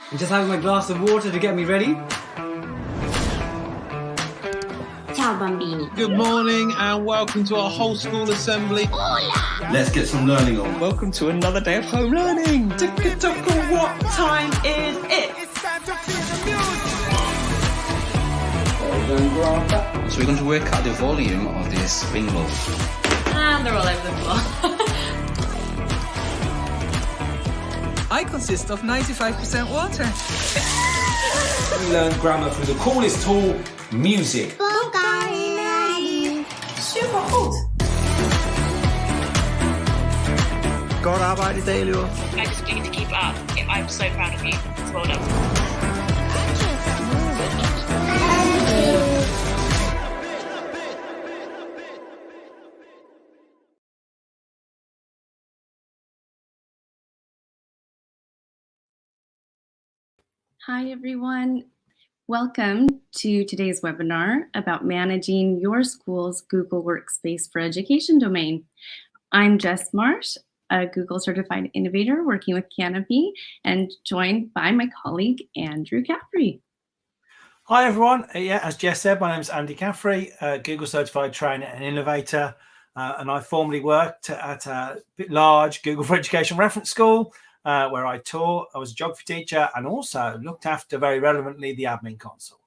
I'm just having my glass of water to get me ready. Ciao bambini. Good morning and welcome to our whole school assembly. Hola! Let's get some learning on. Welcome to another day of home learning. What time is it? So we're going to work out the volume of this spring roll. And they're all over the floor. I consist of 95% water. We learn grammar through the coolest tool, music. Super goed. God arbeidet daily. I just need to keep up. I'm so proud of you. It's well done. Hi, everyone. Welcome to today's webinar about managing your school's Google Workspace for Education domain. I'm Jess Marsh, a Google Certified Innovator working with Canopy, and joined by my colleague, Andrew Caffrey. Hi, everyone. As Jess said, my name is Andy Caffrey, Google Certified Trainer and Innovator, and I formerly worked at a large Google for Education reference school, where I taught. I was a geography teacher and also looked after, very relevantly, the admin console.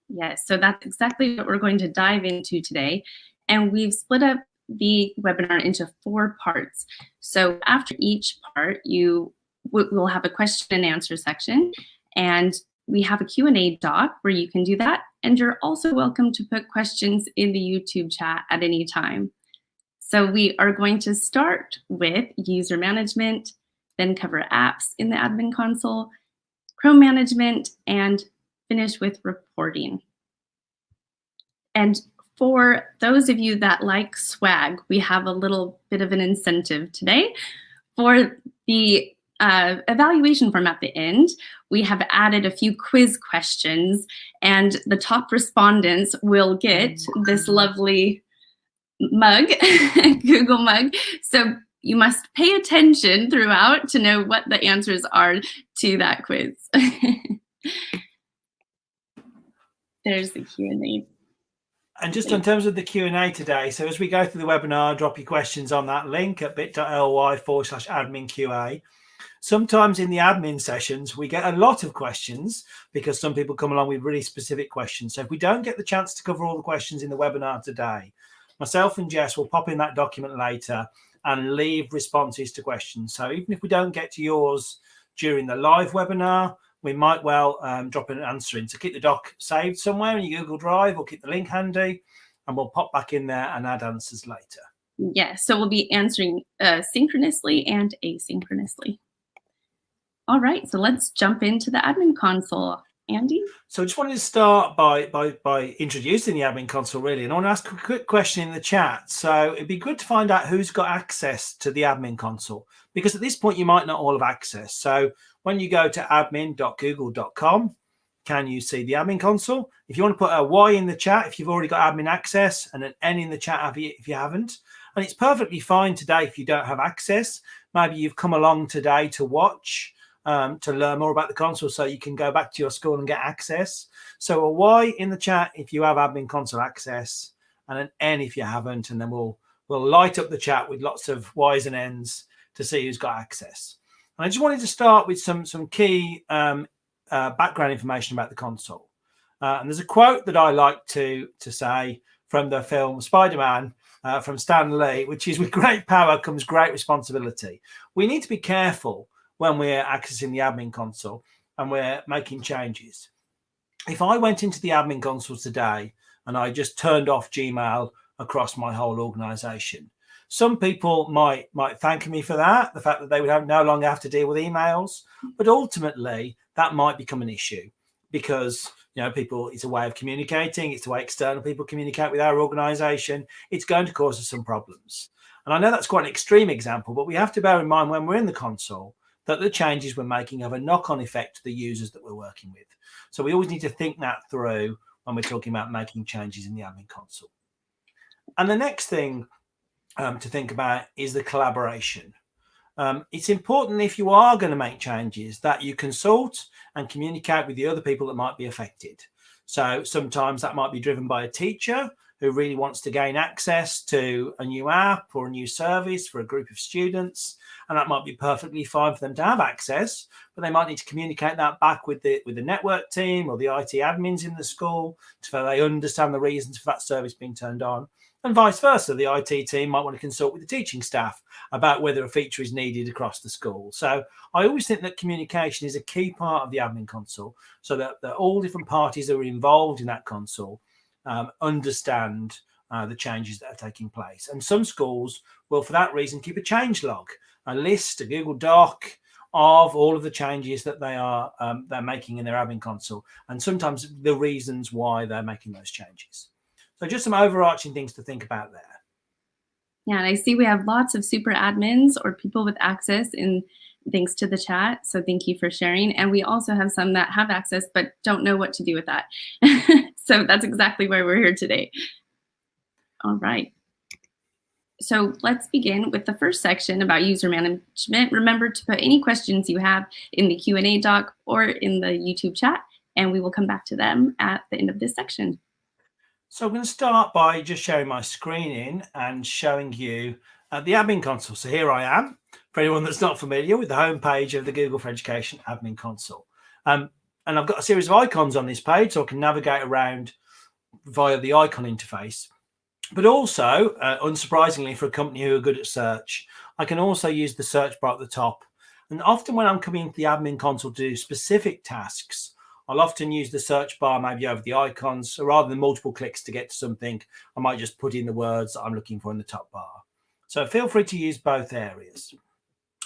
Yes, so that's exactly what we're going to dive into today. And we've split up the webinar into 4 parts. So after each part, we'll have a question and answer section, and we have a Q&A doc where you can do that. And you're also welcome to put questions in the YouTube chat at any time. So we are going to start with user management, then cover apps in the admin console, Chrome management, and finish with reporting. And for those of you that like swag, we have a little bit of an incentive today. For the evaluation form at the end, we have added a few quiz questions, and the top respondents will get this lovely mug, Google mug. So you must pay attention throughout to know what the answers are to that quiz. There's the Q&A. And just in terms of the Q&A today, so as we go through the webinar, drop your questions on that link at bit.ly/adminqa. Sometimes in the admin sessions, we get a lot of questions because some people come along with really specific questions. So if we don't get the chance to cover all the questions in the webinar today, myself and Jess will pop in that document later and leave responses to questions. So even if we don't get to yours during the live webinar, we might well drop an answer in. So keep the doc saved somewhere in your Google Drive or keep the link handy, and we'll pop back in there and add answers later. Yes, so we'll be answering synchronously and asynchronously. All right, so let's jump into the admin console. Andy? So I just wanted to start by introducing the admin console, really. And I want to ask a quick question in the chat. So it'd be good to find out who's got access to the admin console, because at this point, you might not all have access. So when you go to admin.google.com, can you see the admin console? If you want to put a Y in the chat, if you've already got admin access, and an N in the chat if you haven't. And it's perfectly fine today if you don't have access. Maybe you've come along today to watch, to learn more about the console, so you can go back to your school and get access. So a Y in the chat if you have admin console access, and an N if you haven't, and then we'll light up the chat with lots of Ys and Ns to see who's got access. And I just wanted to start with some key background information about the console. And there's a quote that I like to say from the film Spider-Man from Stan Lee, which is, "With great power comes great responsibility." We need to be careful when we're accessing the admin console and we're making changes. If I went into the admin console today and I just turned off Gmail across my whole organization, some people might thank me for that, the fact that they would no longer have to deal with emails. But ultimately, that might become an issue because, people, it's a way of communicating. It's the way external people communicate with our organization. It's going to cause us some problems. And I know that's quite an extreme example, but we have to bear in mind when we're in the console that the changes we're making have a knock-on effect to the users that we're working with. So we always need to think that through when we're talking about making changes in the admin console. And the next thing to think about is the collaboration. It's important if you are going to make changes that you consult and communicate with the other people that might be affected. So sometimes that might be driven by a teacher who really wants to gain access to a new app or a new service for a group of students. And that might be perfectly fine for them to have access, but they might need to communicate that back with the network team or the IT admins in the school so they understand the reasons for that service being turned on. And vice versa, the IT team might want to consult with the teaching staff about whether a feature is needed across the school. So I always think that communication is a key part of the admin console, so that all different parties that are involved in that console understand the changes that are taking place. And some schools will, for that reason, keep a change log, a list, a Google Doc of all of the changes that they're making in their admin console, and sometimes the reasons why they're making those changes. So just some overarching things to think about there. Yeah, and I see we have lots of super admins or people with access in thanks to the chat. So thank you for sharing. And we also have some that have access but don't know what to do with that. So that's exactly why we're here today. All right. So let's begin with the first section about user management. Remember to put any questions you have in the Q&A doc or in the YouTube chat, and we will come back to them at the end of this section. So I'm going to start by just sharing my screen in and showing you the admin console. So here I am, for anyone that's not familiar with the homepage of the Google for Education admin console. And I've got a series of icons on this page, so I can navigate around via the icon interface. But also, unsurprisingly for a company who are good at search, I can also use the search bar at the top. And often when I'm coming into the admin console to do specific tasks, I'll often use the search bar maybe over the icons. So rather than multiple clicks to get to something, I might just put in the words that I'm looking for in the top bar. So feel free to use both areas.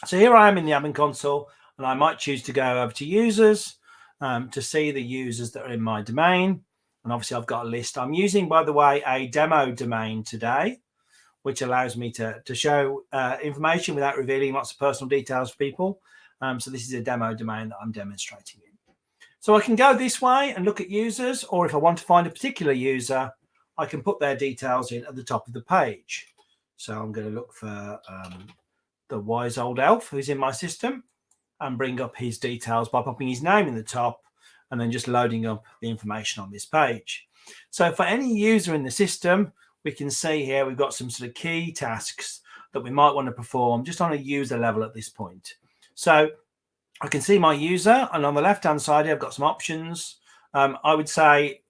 So here I am in the admin console, and I might choose to go over to users to see the users that are in my domain. And obviously I've got a list. I'm using, by the way, a demo domain today, which allows me to show information without revealing lots of personal details for people. So this is a demo domain that I'm demonstrating in. So I can go this way and look at users, or if I want to find a particular user, I can put their details in at the top of the page. So I'm going to look for the wise old elf who's in my system and bring up his details by popping his name in the top and then just loading up the information on this page. So for any user in the system, we can see here we've got some sort of key tasks that we might want to perform just on a user level at this point. So I can see my user, and on the left-hand side here, I've got some options. I would say,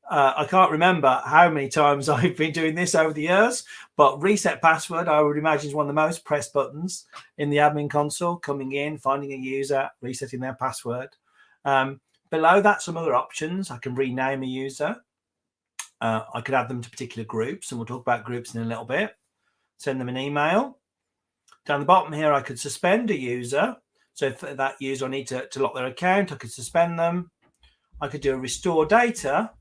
I can't remember how many times I've been doing this over the years, but reset password, I would imagine, is one of the most pressed buttons in the admin console, coming in, finding a user, resetting their password. Below that, some other options. I can rename a user. I could add them to particular groups, and we'll talk about groups in a little bit. Send them an email. Down the bottom here, I could suspend a user. So if that user I need to lock their account, I could suspend them. I could do a restore data.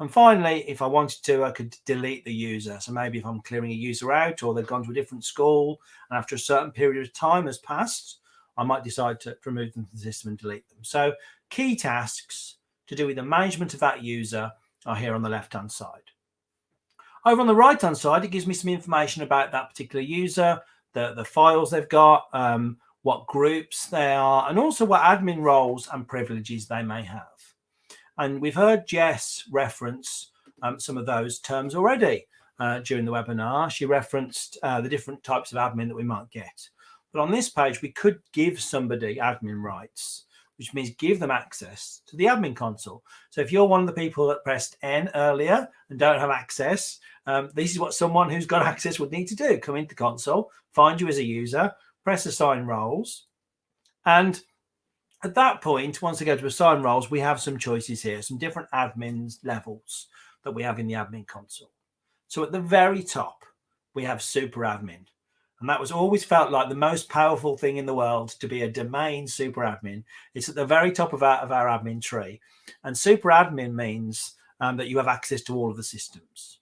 And finally, if I wanted to, I could delete the user. So maybe if I'm clearing a user out or they've gone to a different school and after a certain period of time has passed, I might decide to remove them from the system and delete them. So key tasks to do with the management of that user are here on the left-hand side. Over on the right-hand side, it gives me some information about that particular user, the files they've got, what groups they are, and also what admin roles and privileges they may have. And we've heard Jess reference some of those terms already during the webinar. She referenced the different types of admin that we might get. But on this page, we could give somebody admin rights, which means give them access to the admin console. So if you're one of the people that pressed N earlier and don't have access, this is what someone who's got access would need to do. Come into the console, find you as a user, press assign roles. And at that point, once they go to assign roles, we have some choices here, some different admins levels that we have in the admin console. So at the very top, we have super admin. And that was always felt like the most powerful thing in the world, to be a domain super admin. It's at the very top of our admin tree. And super admin means that you have access to all of the systems.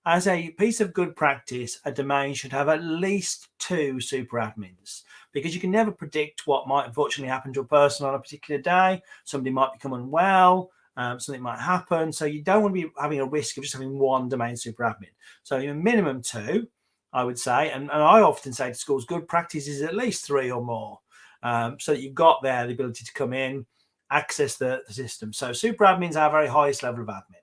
As a piece of good practice, a domain should have at least 2 super admins, because you can never predict what might unfortunately happen to a person on a particular day. Somebody might become unwell, something might happen. So you don't want to be having a risk of just having one domain super admin. So a minimum 2. I would say. And I often say to schools, good practice is at least 3 or more. So that you've got there the ability to come in, access the system. So super admins are our very highest level of admin.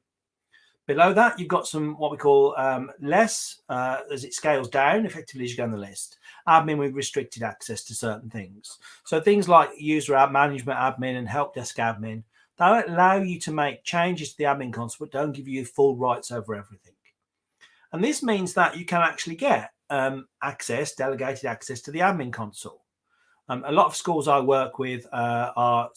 Below that, you've got some what we call less, as it scales down, effectively as you go on the list. Admin with restricted access to certain things. So things like user management admin and help desk admin, they allow you to make changes to the admin console, but don't give you full rights over everything. And this means that you can actually get access, delegated access to the admin console. A lot of schools I work with are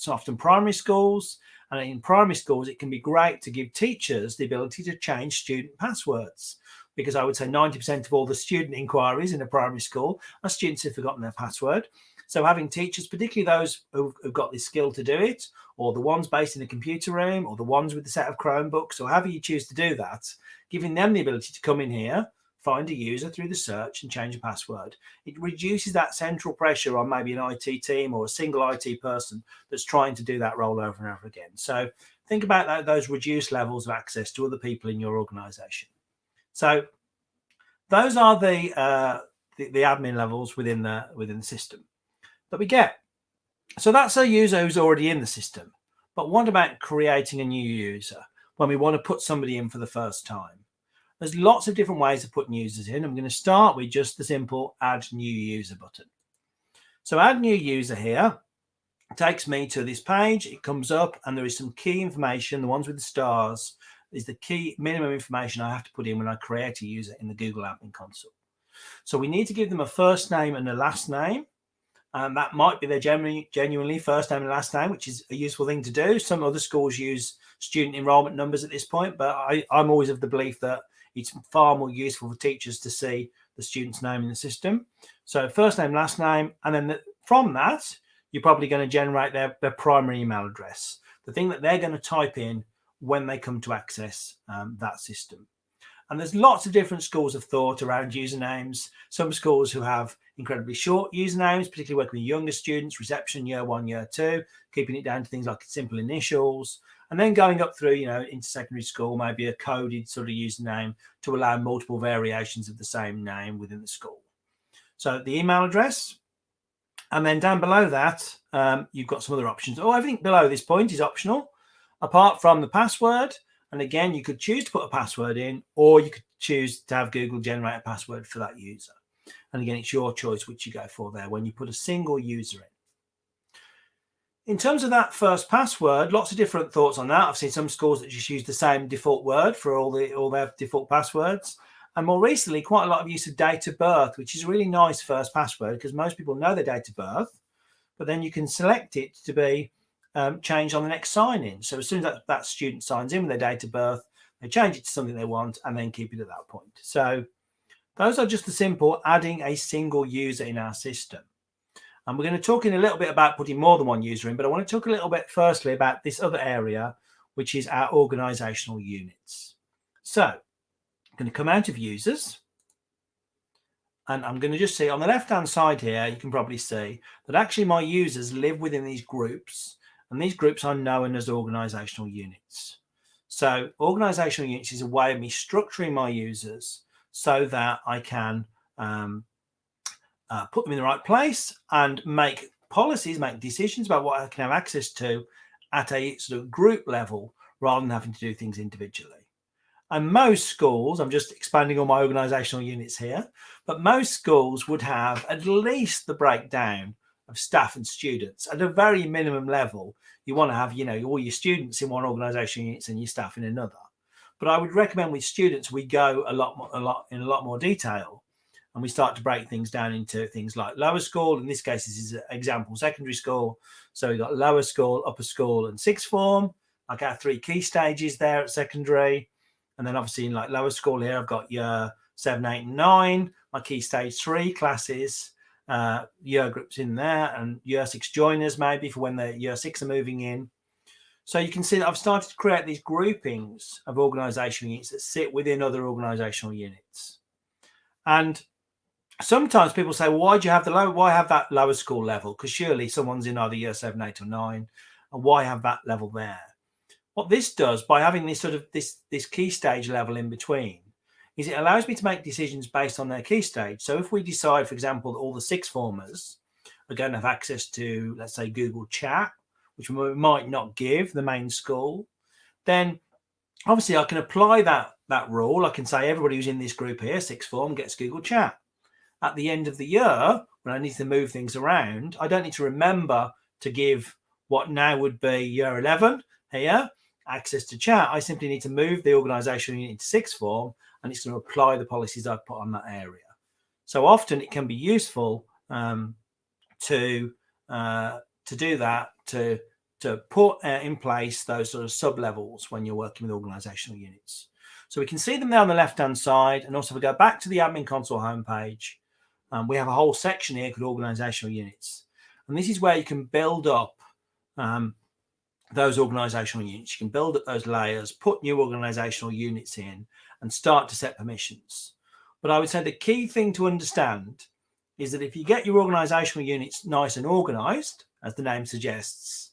often primary schools. And in primary schools, it can be great to give teachers the ability to change student passwords, because I would say 90% of all the student inquiries in a primary school are students who've forgotten their password. So having teachers, particularly those who've got the skill to do it, or the ones based in a computer room, or the ones with the set of Chromebooks, or however you choose to do that, giving them the ability to come in here, find a user through the search and change a password. It reduces that central pressure on maybe an IT team or a single IT person that's trying to do that role over and over again. So think about that, those reduced levels of access to other people in your organization. So those are the admin levels within the system that we get. So that's a user who's already in the system. But what about creating a new user when we want to put somebody in for the first time? There's lots of different ways of putting users in. I'm going to start with just the simple add new user button. So add new user here takes me to this page. It comes up and there is some key information. The ones with the stars is the key minimum information I have to put in when I create a user in the Google Admin Console. So we need to give them a first name and a last name. And that might be their genuinely first name and last name, which is a useful thing to do. Some other schools use student enrollment numbers at this point, but I'm always of the belief that it's far more useful for teachers to see the student's name in the system. So first name, last name, and then from that, you're probably going to generate their primary email address, the thing that they're going to type in when they come to access that system. And there's lots of different schools of thought around usernames. Some schools who have incredibly short usernames, particularly working with younger students, reception, year 1, year 2, keeping it down to things like simple initials. And then going up through, into secondary school, maybe a coded sort of username to allow multiple variations of the same name within the school. So the email address, and then down below that, you've got some other options. Everything below this point is optional, apart from the password. And again, you could choose to put a password in, or you could choose to have Google generate a password for that user. And again, it's your choice which you go for there when you put a single user in. In terms of that first password, lots of different thoughts on that. I've seen some schools that just use the same default word for all their default passwords. And more recently, quite a lot of use of date of birth, which is a really nice first password because most people know their date of birth, but then you can select it to be changed on the next sign-in. So as soon as that student signs in with their date of birth, they change it to something they want and then keep it at that point. So those are just the simple adding a single user in our system. And we're going to talk in a little bit about putting more than one user in, but I want to talk a little bit firstly about this other area, which is our organizational units. So I'm going to come out of users, and I'm going to just see on the left-hand side here, you can probably see that actually my users live within these groups, and these groups are known as organizational units. So organizational units is a way of me structuring my users so that I can put them in the right place and make policies, make decisions about what I can have access to at a sort of group level rather than having to do things individually. And most schools, I'm just expanding on my organizational units here, but most schools would have at least the breakdown of staff and students at a very minimum level. You want to have, all your students in one organizational unit and your staff in another. But I would recommend with students, we go in a lot more detail. And we start to break things down into things like lower school. In this case, this is an example, secondary school. So we've got lower school, upper school, and sixth form, like our 3 key stages there at secondary. And then obviously in like lower school here, I've got year 7, 8, and 9, my key stage 3 classes, year groups in there, and year 6 joiners maybe for when the year 6 are moving in. So you can see that I've started to create these groupings of organizational units that sit within other organizational units. And sometimes people say, well, why have that lower school level? Because surely someone's in either year 7, 8, or 9, and why have that level there? What this does by having this sort of this key stage level in between is it allows me to make decisions based on their key stage. So if we decide, for example, that all the sixth formers are going to have access to, let's say, Google Chat, which we might not give the main school, then obviously I can apply that rule. I can say everybody who's in this group here, sixth form, gets Google Chat. At the end of the year, when I need to move things around, I don't need to remember to give what now would be year 11 here access to chat. I simply need to move the organisational unit to sixth form, and it's going to apply the policies I've put on that area. So often it can be useful to do that, to put in place those sort of sub-levels when you're working with organisational units. So we can see them there on the left-hand side, and also if we go back to the admin console homepage, we have a whole section here called organisational units. And this is where you can build up those organisational units. You can build up those layers, put new organisational units in, and start to set permissions. But I would say the key thing to understand is that if you get your organisational units nice and organised, as the name suggests,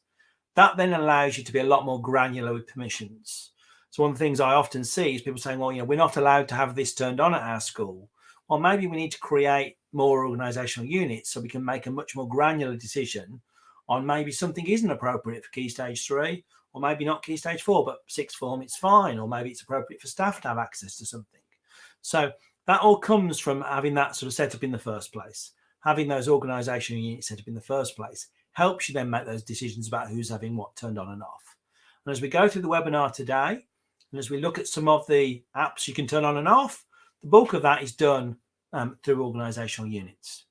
that then allows you to be a lot more granular with permissions. So one of the things I often see is people saying, well, you know, we're not allowed to have this turned on at our school. Well, maybe we need to create more organisational units so we can make a much more granular decision on maybe something isn't appropriate for Key Stage 3, or maybe not Key Stage 4, but sixth form, it's fine, or maybe it's appropriate for staff to have access to something. So that all comes from having that sort of set up in the first place. Having those organisational units set up in the first place helps you then make those decisions about who's having what turned on and off. And as we go through the webinar today, and as we look at some of the apps you can turn on and off, the bulk of that is done through organisational units.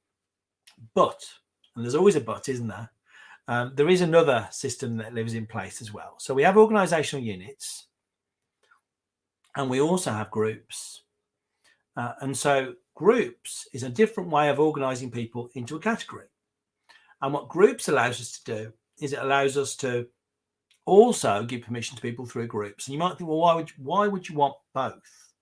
But, and there's always a but, isn't there? There is another system that lives in place as well. So we have organisational units, and we also have groups. And so groups is a different way of organising people into a category. And what groups allows us to do is it allows us to also give permission to people through groups. And you might think, well, why would you want both?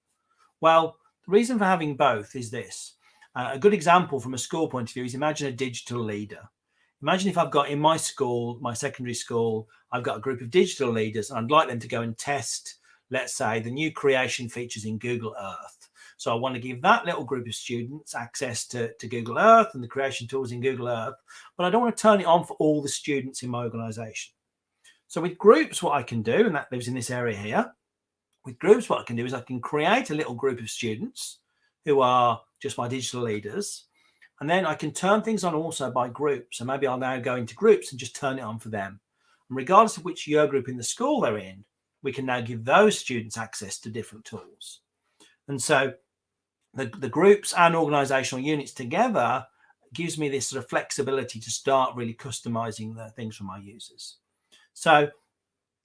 Well, the reason for having both is this. A good example from a school point of view is imagine a digital leader. Imagine if I've got in my school, my secondary school, I've got a group of digital leaders, and I'd like them to go and test, let's say, the new creation features in Google Earth. So I want to give that little group of students access to Google Earth and the creation tools in Google Earth, but I don't want to turn it on for all the students in my organisation. So with groups, what I can do, and that lives in this area here, with groups, what I can do is I can create a little group of students who are just my digital leaders, and then I can turn things on also by groups. So maybe I'll now go into groups and just turn it on for them. And regardless of which year group in the school they're in, we can now give those students access to different tools. And so the groups and organisational units together gives me this sort of flexibility to start really customising the things for my users. So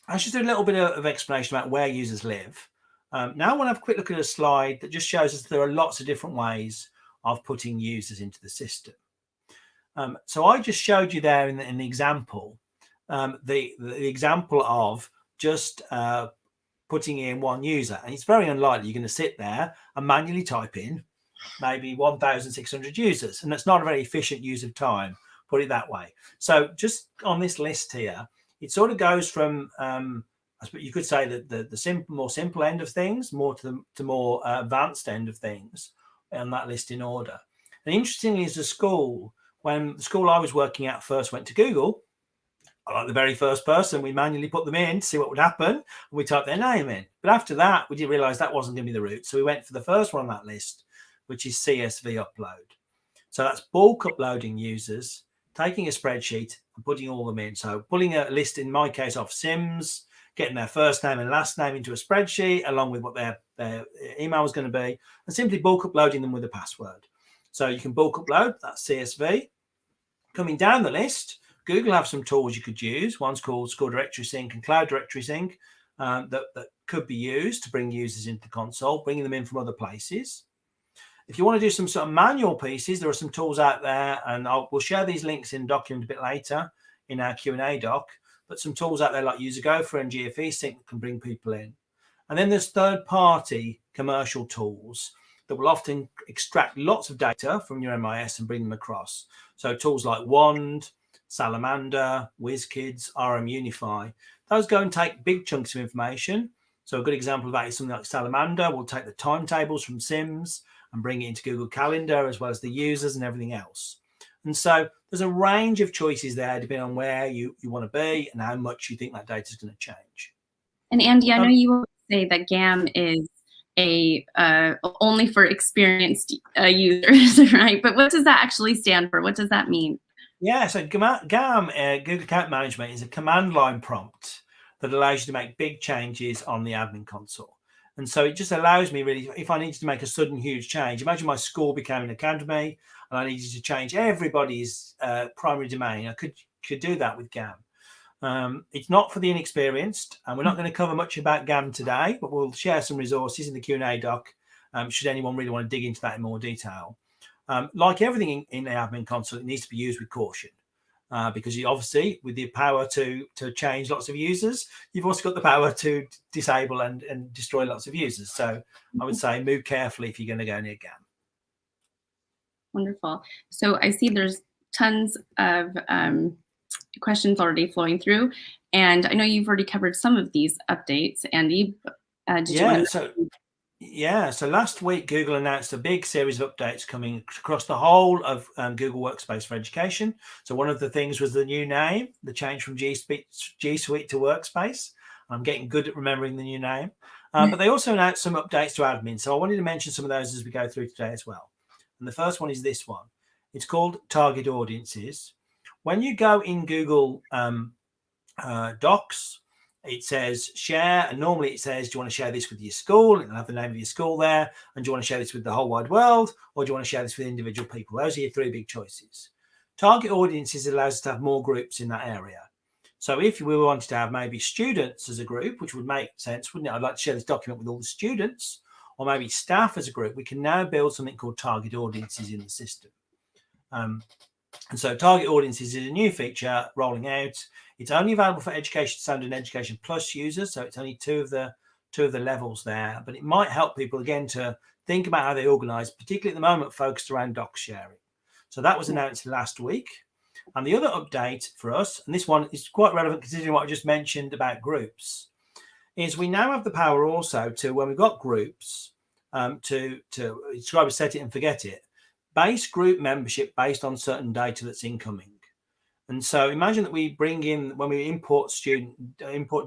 I should do a little bit of explanation about where users live. Now I want to have a quick look at a slide that just shows us there are lots of different ways of putting users into the system. So I just showed you there in the example, the example of just putting in one user. And it's very unlikely you're going to sit there and manually type in maybe 1,600 users. And that's not a very efficient use of time, put it that way. So just on this list here, it sort of goes from, you could say that the more simple end of things, more to the more advanced end of things on that list in order. And interestingly, as a school, when the school I was working at first went to Google, like the very first person, we manually put them in to see what would happen, and we typed their name in. But after that, we did realise that wasn't going to be the route. So we went for the first one on that list, which is CSV upload. So that's bulk uploading users, taking a spreadsheet and putting all them in. So pulling a list, in my case, of Sims, getting their first name and last name into a spreadsheet, along with what their email was going to be, and simply bulk uploading them with a password. So you can bulk upload, that's CSV. Coming down the list, Google have some tools you could use. One's called School Directory Sync and Cloud Directory Sync that could be used to bring users into the console, bringing them in from other places. If you want to do some sort of manual pieces, there are some tools out there, and we'll share these links in a document a bit later in our Q&A doc, but some tools out there like UserGopher and GFE Sync that can bring people in. And then there's third-party commercial tools that will often extract lots of data from your MIS and bring them across. So tools like Wand, Salamander, WizKids, RM Unify, those go and take big chunks of information. So a good example of that is something like Salamander will take the timetables from Sims and bring it into Google Calendar, as well as the users and everything else. And so there's a range of choices there, depending on where you want to be and how much you think that data is going to change. And Andy, I know you always say that GAM is only for experienced users, right? But what does that actually stand for? What does that mean? Yeah, so GAM, Google Account Management, is a command line prompt that allows you to make big changes on the admin console. And so it just allows me really, if I needed to make a sudden huge change, imagine my school became an academy and I needed to change everybody's primary domain. I could do that with GAM. It's not for the inexperienced, and we're not going to cover much about GAM today, but we'll share some resources in the Q&A doc should anyone really want to dig into that in more detail. Like everything in the admin console, it needs to be used with caution. Because you obviously, with the power to change lots of users, you've also got the power to disable and destroy lots of users. So I would say move carefully if you're going to go near GAM. Wonderful. So I see there's tons of questions already flowing through, and I know you've already covered some of these updates. Andy, so last week Google announced a big series of updates coming across the whole of Google Workspace for Education. So one of the things was the new name, the change from G Suite to Workspace. I'm getting good at remembering the new name. But they also announced some updates to admin. So I wanted to mention some of those as we go through today as well. And the first one is this one. It's called Target Audiences. When you go in Google Docs, it says share, and normally it says, do you want to share this with your school? It'll have the name of your school there. And do you want to share this with the whole wide world? Or do you want to share this with individual people? Those are your three big choices. Target Audiences allows us to have more groups in that area. So if we wanted to have maybe students as a group, which would make sense, wouldn't it? I'd like to share this document with all the students, or maybe staff as a group. We can now build something called Target Audiences in the system. And so Target Audiences is a new feature rolling out. It's only available for Education Standard and Education Plus users, so it's only two of the levels there. But it might help people again to think about how they organise, particularly at the moment focused around doc sharing. So that was announced last week. And the other update for us, and this one is quite relevant considering what I just mentioned about groups, is we now have the power also to, when we've got groups, to describe a set it and forget it, base group membership based on certain data that's incoming. And so imagine that we bring in, when we import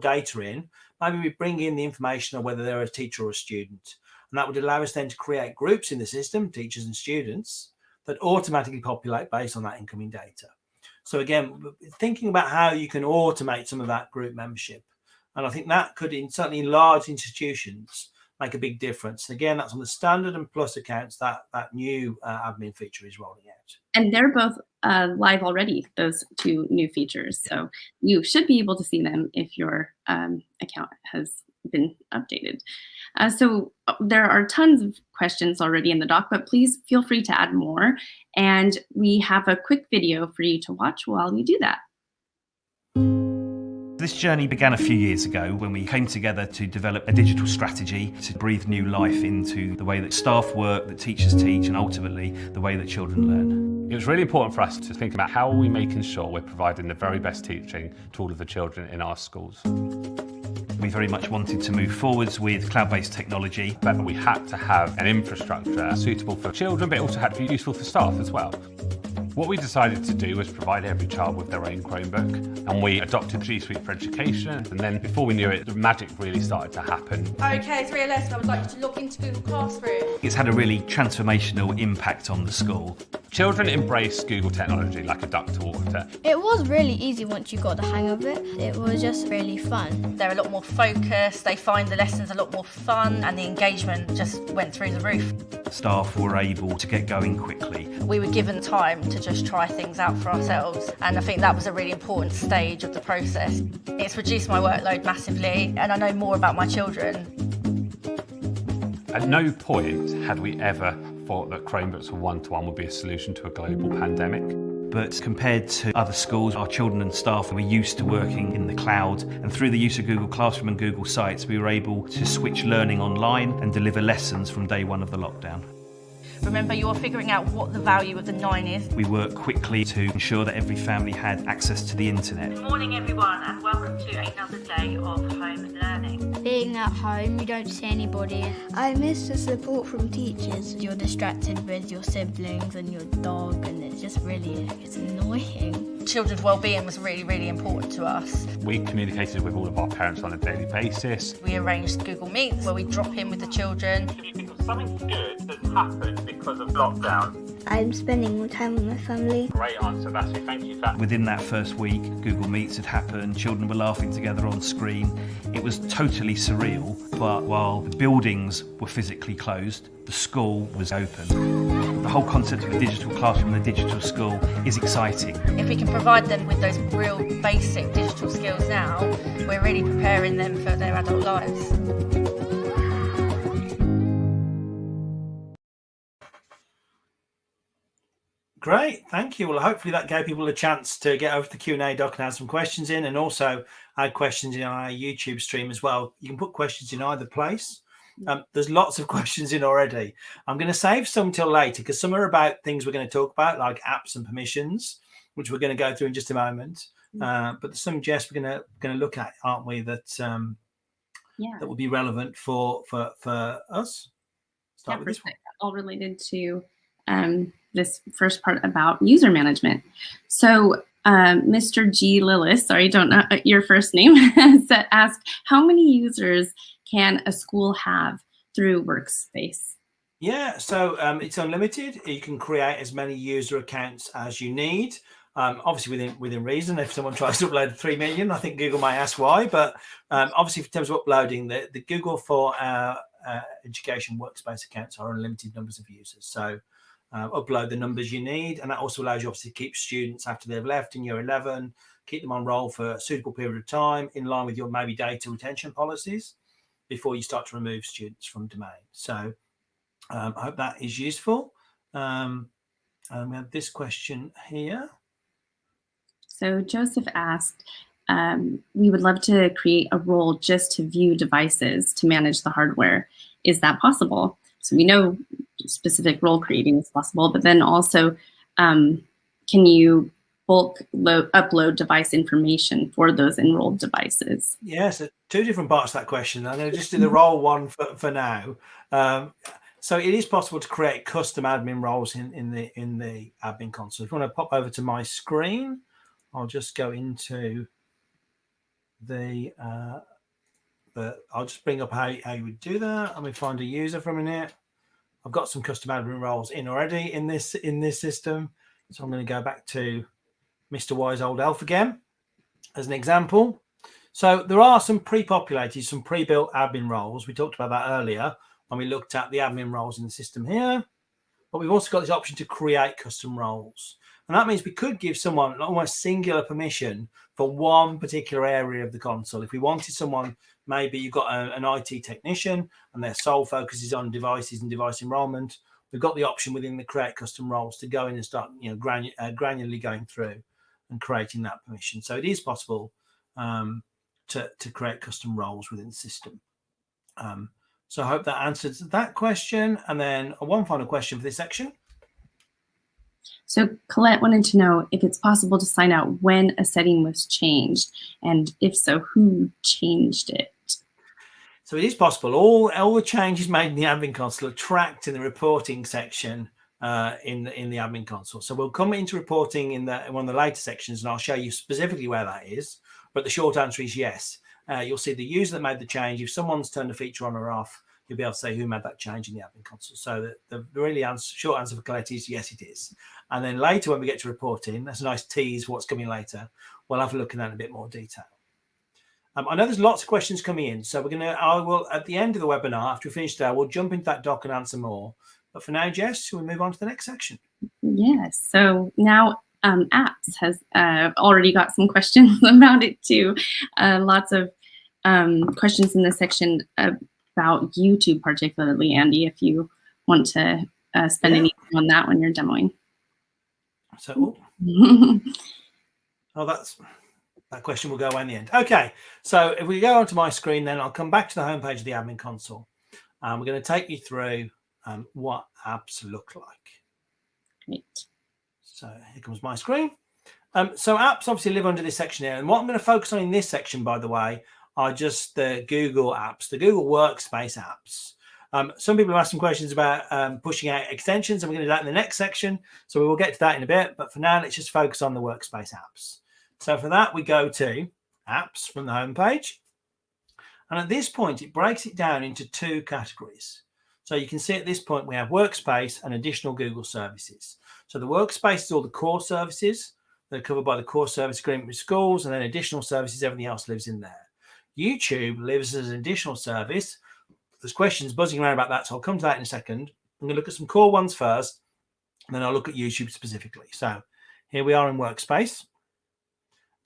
data in, maybe we bring in the information of whether they're a teacher or a student. And that would allow us then to create groups in the system, teachers and students, that automatically populate based on that incoming data. So again, thinking about how you can automate some of that group membership. And I think that could, certainly in large institutions, make a big difference. Again, that's on the Standard and Plus accounts that new admin feature is rolling out. And they're both live already, those two new features. So you should be able to see them if your account has been updated. So there are tons of questions already in the doc, but please feel free to add more. And we have a quick video for you to watch while we do that. This journey began a few years ago when we came together to develop a digital strategy to breathe new life into the way that staff work, that teachers teach, and ultimately the way that children learn. It was really important for us to think about how are we making sure we're providing the very best teaching to all of the children in our schools. We very much wanted to move forwards with cloud-based technology. But we had to have an infrastructure suitable for children, but it also had to be useful for staff as well. What we decided to do was provide every child with their own Chromebook, and we adopted G Suite for Education, and then before we knew it, the magic really started to happen. Okay, 3LS, I would like you to log into Google Classroom. It's had a really transformational impact on the school. Children embrace Google technology like a duck to water. It was really easy once you got the hang of it. It was just really fun. They're a lot more focused, they find the lessons a lot more fun, and the engagement just went through the roof. Staff were able to get going quickly. We were given time to just try things out for ourselves, and I think that was a really important stage of the process. It's reduced my workload massively, and I know more about my children. At no point had we ever thought that Chromebooks for one-to-one would be a solution to a global pandemic. But compared to other schools, our children and staff were used to working in the cloud, and through the use of Google Classroom and Google Sites, we were able to switch learning online and deliver lessons from day one of the lockdown. Remember, you're figuring out what the value of the 9 is. We worked quickly to ensure that every family had access to the internet. Good morning, everyone, and welcome to another day of home learning. Being at home, you don't see anybody. I miss the support from teachers. You're distracted with your siblings and your dog, and it's annoying. Children's well-being was really, really important to us. We communicated with all of our parents on a daily basis. We arranged Google Meets where we drop in with the children. Can you think of something good that's happened because of lockdown? I'm spending more time with my family. Great answer, Vassy. Thank you for that. Within that first week, Google Meets had happened, children were laughing together on screen. It was totally surreal, but while the buildings were physically closed, the school was open. The whole concept of a digital classroom and a digital school is exciting. If we can provide them with those real basic digital skills now, we're really preparing them for their adult lives. Great, thank you. Well, hopefully that gave people a chance to get over to the Q&A doc and add some questions in, and also add questions in our YouTube stream as well. You can put questions in either place. There's lots of questions in already. I'm going to save some till later because some are about things we're going to talk about, like apps and permissions, which we're going to go through in just a moment. But there's some, Jess, we're going to look at, aren't we? That that will be relevant for us. Start with this one. All related to this first part about user management. So Mr. G. Lillis, sorry, don't know your first name, asked, how many users can a school have through Workspace? Yeah, so it's unlimited. You can create as many user accounts as you need. Obviously within reason. If someone tries to upload 3 million, I think Google might ask why. But obviously, in terms of uploading, the Google for Education Workspace accounts are unlimited numbers of users. So upload the numbers you need, and that also allows you obviously to keep students after they've left in year 11, keep them on roll for a suitable period of time in line with your maybe data retention policies before you start to remove students from domain. So I hope that is useful. And we have this question here. So Joseph asked, we would love to create a role just to view devices to manage the hardware. Is that possible? So we know specific role creating is possible, but then also can you bulk upload device information for those enrolled devices? Yes, two different parts of that question. I'm going to just do the role one for now. So it is possible to create custom admin roles in the admin console. If you want to pop over to my screen, I'll just go into the I'll just bring up how you would do that. Let me find a user for a minute. I've got some custom admin roles in already in this system. So I'm going to go back to Mr. Wise Old Elf again as an example. So there are some pre-populated, some pre-built admin roles. We talked about that earlier when we looked at the admin roles in the system here. But we've also got this option to create custom roles. And that means we could give someone almost singular permission for one particular area of the console. If we wanted someone, maybe you've got an IT technician and their sole focus is on devices and device enrollment, we've got the option within the create custom roles to go in and start granularly going through and creating that permission. So it is possible to create custom roles within the system. So I hope that answers that question. And then one final question for this section. So Colette wanted to know if it's possible to find out when a setting was changed, and if so, who changed it? So it is possible. All the changes made in the admin console are tracked in the reporting section in the admin console. So we'll come into reporting in one of the later sections, and I'll show you specifically where that is. But the short answer is yes. You'll see the user that made the change. If someone's turned a feature on or off, you'll be able to say who made that change in the admin console. So the really short answer for Colette is yes, it is. And then later when we get to reporting, that's a nice tease for what's coming later. We'll have a look at that in a bit more detail. I know there's lots of questions coming in, so I will at the end of the webinar, after we finish there, we'll jump into that doc and answer more. But for now, Jess, we'll move on to the next section. Yes. So now apps has already got some questions about it too. Lots of questions in this section about YouTube, particularly, Andy, if you want to spend any time on that when you're demoing. So, that question will go away in the end. Okay, so if we go onto my screen, then I'll come back to the homepage of the admin console. We're going to take you through what apps look like. Great. So here comes my screen. So apps obviously live under this section here. And what I'm going to focus on in this section, by the way, are just the Google apps, the Google Workspace apps. Some people have asked some questions about pushing out extensions, and we're going to do that in the next section. So we will get to that in a bit. But for now, let's just focus on the Workspace apps. So for that, we go to apps from the home page. And at this point, it breaks it down into two categories. So you can see at this point, we have Workspace and additional Google services. So the Workspace is all the core services that are covered by the core service agreement with schools, and then additional services, everything else lives in there. YouTube lives as an additional service. There's questions buzzing around about that, so I'll come to that in a second. I'm going to look at some core ones first, and then I'll look at YouTube specifically. So here we are in Workspace,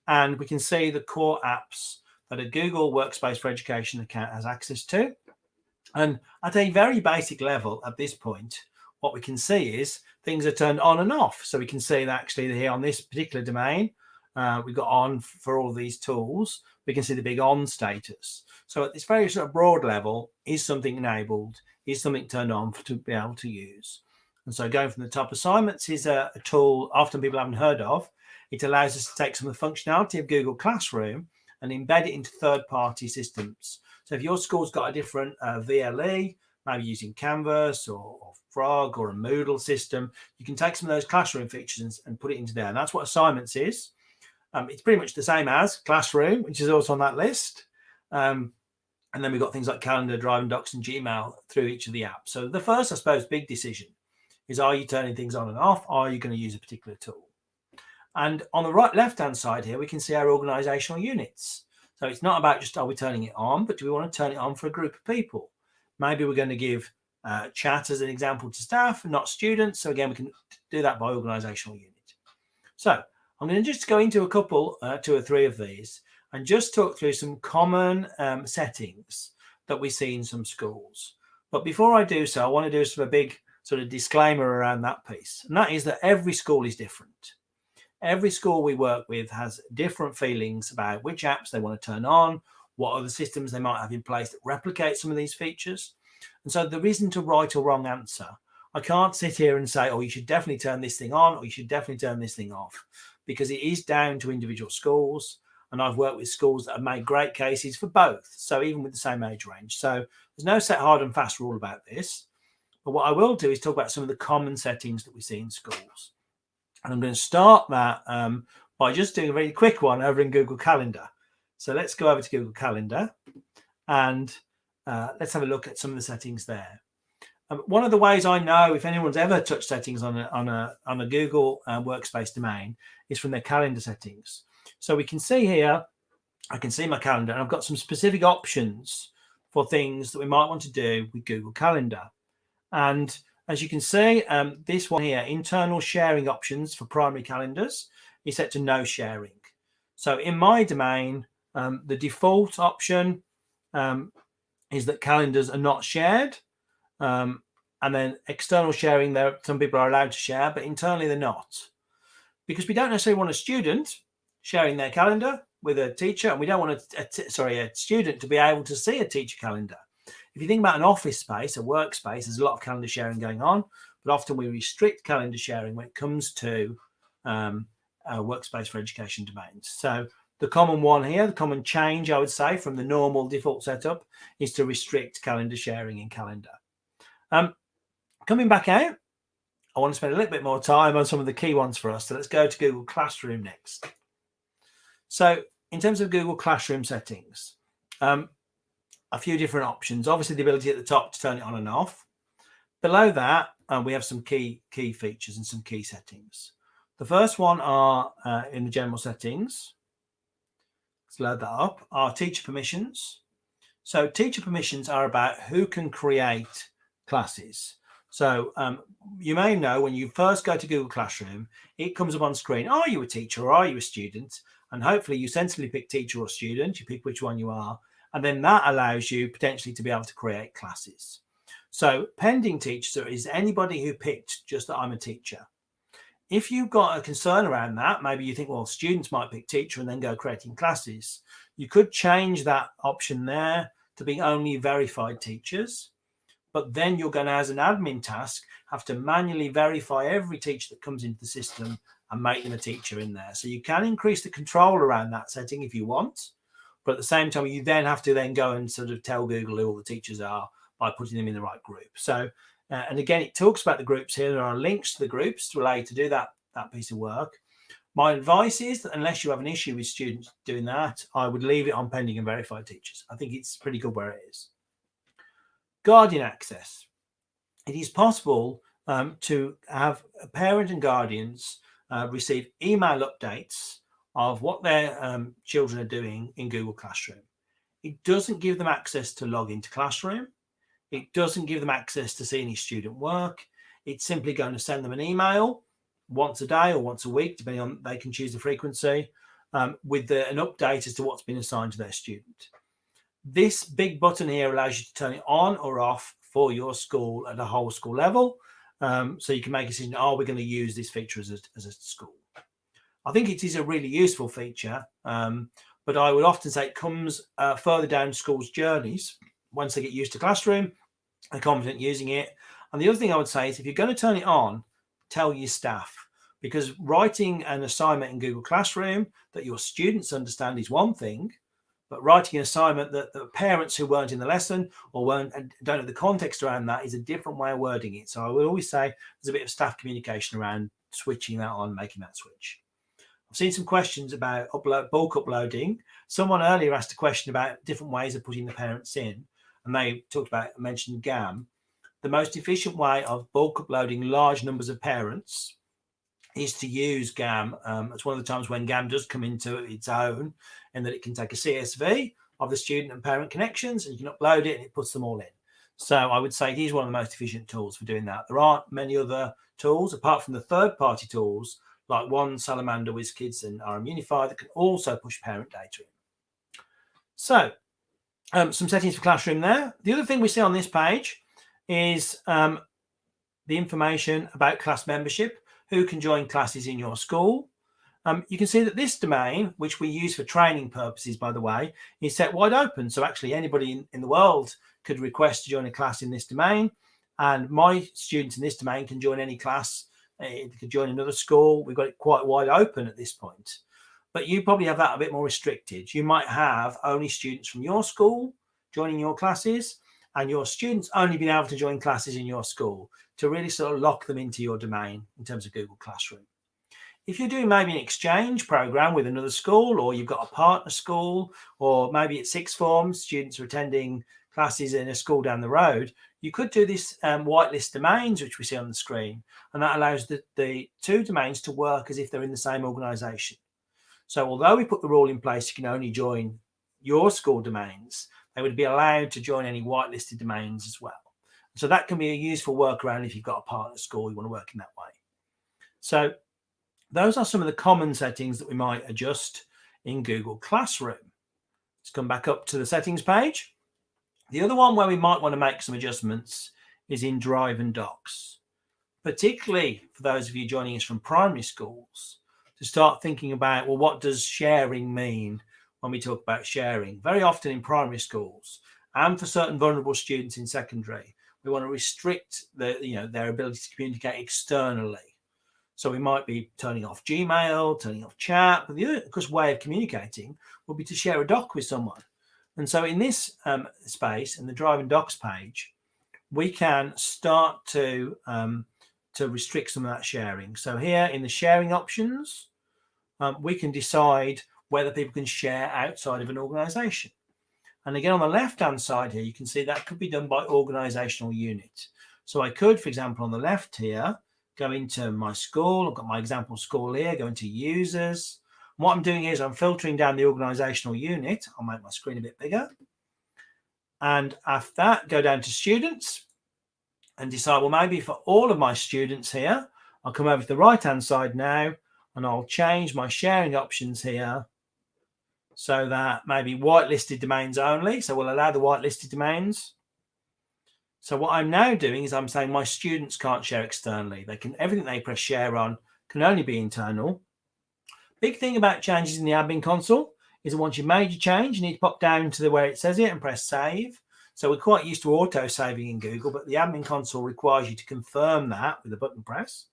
and we can see the core apps that a Google Workspace for Education account has access to. And at a very basic level at this point, what we can see is things are turned on and off. So we can see that actually here on this particular domain, we've got on for all of these tools. We can see the big on status. So at this very sort of broad level, is something enabled? Is something turned on to be able to use? And so going from the top, assignments is a tool often people haven't heard of. It allows us to take some of the functionality of Google Classroom and embed it into third-party systems. So if your school's got a different VLE, maybe using Canvas or Frog or a Moodle system, you can take some of those classroom features and put it into there. And that's what assignments is. It's pretty much the same as Classroom, which is also on that list. And then we've got things like Calendar, Drive and Docs and Gmail through each of the apps. So the first, I suppose, big decision is, are you turning things on and off? Or are you going to use a particular tool? And on the right left-hand side here, we can see our organizational units. So it's not about just, are we turning it on, but do we want to turn it on for a group of people? Maybe we're going to give chat as an example to staff and not students. So again, we can do that by organizational unit. So I'm going to just go into a couple, 2 or 3 of these, and just talk through some common settings that we see in some schools. But before I do so, I want to do sort of a big sort of disclaimer around that piece. And that is that every school is different. Every school we work with has different feelings about which apps they want to turn on, what other systems they might have in place that replicate some of these features. And so there isn't a right or wrong answer. I can't sit here and say, oh, you should definitely turn this thing on or you should definitely turn this thing off, because it is down to individual schools. And I've worked with schools that have made great cases for both. So even with the same age range. So there's no set hard and fast rule about this. But what I will do is talk about some of the common settings that we see in schools. And I'm going to start that by just doing a very quick one over in Google Calendar. So let's go over to Google Calendar and let's have a look at some of the settings there. One of the ways I know if anyone's ever touched settings on a Google Workspace domain is from their calendar settings. So we can see here, I can see my calendar, and I've got some specific options for things that we might want to do with Google Calendar. And as you can see, this one here, internal sharing options for primary calendars, is set to no sharing. So in my domain, the default option is that calendars are not shared. And then external sharing, there some people are allowed to share, but internally they're not. Because we don't necessarily want a student sharing their calendar with a teacher, and we don't want a student to be able to see a teacher calendar. If you think about an office space, a workspace, there's a lot of calendar sharing going on, but often we restrict calendar sharing when it comes to Workspace for Education domains. So the common one here, the common change, I would say, from the normal default setup is to restrict calendar sharing in Calendar. Coming back out, I want to spend a little bit more time on some of the key ones for us. So let's go to Google Classroom next. So in terms of Google Classroom settings, a few different options. Obviously, the ability at the top to turn it on and off. Below that, we have some key features and some key settings. The first one are in the general settings. Let's load that up. Are teacher permissions. So teacher permissions are about who can create classes. So you may know when you first go to Google Classroom, it comes up on screen, are you a teacher or are you a student? And hopefully you sensibly pick teacher or student, you pick which one you are, and then that allows you potentially to be able to create classes. So pending teacher is anybody who picked just that I'm a teacher. If you've got a concern around that, maybe you think, well, students might pick teacher and then go creating classes, you could change that option there to be only verified teachers. but then you're going to, as an admin task, have to manually verify every teacher that comes into the system and make them a teacher in there. So you can increase the control around that setting if you want, but at the same time, you then have to then go and sort of tell Google who all the teachers are by putting them in the right group. So, and again, it talks about the groups here. There are links to the groups to allow you to do that piece of work. My advice is that unless you have an issue with students doing that, I would leave it on pending and verified teachers. I think it's pretty good where it is. Guardian access. It is possible to have a parent and guardians receive email updates of what their children are doing in Google Classroom. It doesn't give them access to log into Classroom. It doesn't give them access to see any student work. It's simply going to send them an email once a day or once a week, depending on, they can choose the frequency, with an update as to what's been assigned to their student. This big button here allows you to turn it on or off for your school at a whole school level. So you can make a decision, we're going to use this feature as a school. I think it is a really useful feature, but I would often say it comes further down schools' journeys. Once they get used to Classroom, they're confident using it. And the other thing I would say is if you're going to turn it on, tell your staff, because writing an assignment in Google Classroom that your students understand is one thing, but writing an assignment that the parents who weren't in the lesson or weren't and don't know the context around that is a different way of wording it. So I would always say there's a bit of staff communication around switching that on, making that switch. I've seen some questions about bulk uploading. Someone earlier asked a question about different ways of putting the parents in, and they mentioned GAM. The most efficient way of bulk uploading large numbers of parents is to use GAM. It's one of the times when GAM does come into its own, and that it can take a CSV of the student and parent connections, and you can upload it and it puts them all in. So I would say it is one of the most efficient tools for doing that. There aren't many other tools apart from the third-party tools like One, Salamander, WizKids, and RM Unify that can also push parent data in. So some settings for Classroom there. The other thing we see on this page is the information about class membership, who can join classes in your school. You can see that this domain, which we use for training purposes, by the way, is set wide open. So actually anybody in the world could request to join a class in this domain. And my students in this domain can join any class. They could join another school. We've got it quite wide open at this point. But you probably have that a bit more restricted. You might have only students from your school joining your classes, and your students only being able to join classes in your school to really sort of lock them into your domain in terms of Google Classroom. If you're doing maybe an exchange program with another school, or you've got a partner school, or maybe it's sixth form, students are attending classes in a school down the road, you could do this whitelist domains, which we see on the screen, and that allows the two domains to work as if they're in the same organization. So although we put the rule in place, you can only join your school domains, they would be allowed to join any whitelisted domains as well. So that can be a useful workaround if you've got a partner school, you want to work in that way. So those are some of the common settings that we might adjust in Google Classroom. Let's come back up to the settings page. The other one where we might want to make some adjustments is in Drive and Docs, particularly for those of you joining us from primary schools, to start thinking about, well, what does sharing mean when we talk about sharing? Very often in primary schools, and for certain vulnerable students in secondary, we want to restrict their ability to communicate externally. So we might be turning off Gmail, turning off chat, but the other, of course, way of communicating would be to share a doc with someone. And so in this space, in the Drive and Docs page, we can start to restrict some of that sharing. So here in the sharing options, we can decide whether people can share outside of an organization. And again, on the left-hand side here, you can see that could be done by organizational unit. So I could, for example, on the left here, go into my school. I've got my example school here, go into users. And what I'm doing here is I'm filtering down the organizational unit. I'll make my screen a bit bigger. And after that, go down to students and decide, well, maybe for all of my students here, I'll come over to the right-hand side now, and I'll change my sharing options here so that maybe whitelisted domains only. So we'll allow the whitelisted domains. So what I'm now doing is I'm saying my students can't share externally. They can, everything they press share on can only be internal. Big thing about changes in the admin console is that once you've made your change, you need to pop down to where it says it and press save. So we're quite used to auto saving in Google, but the admin console requires you to confirm that with a button press.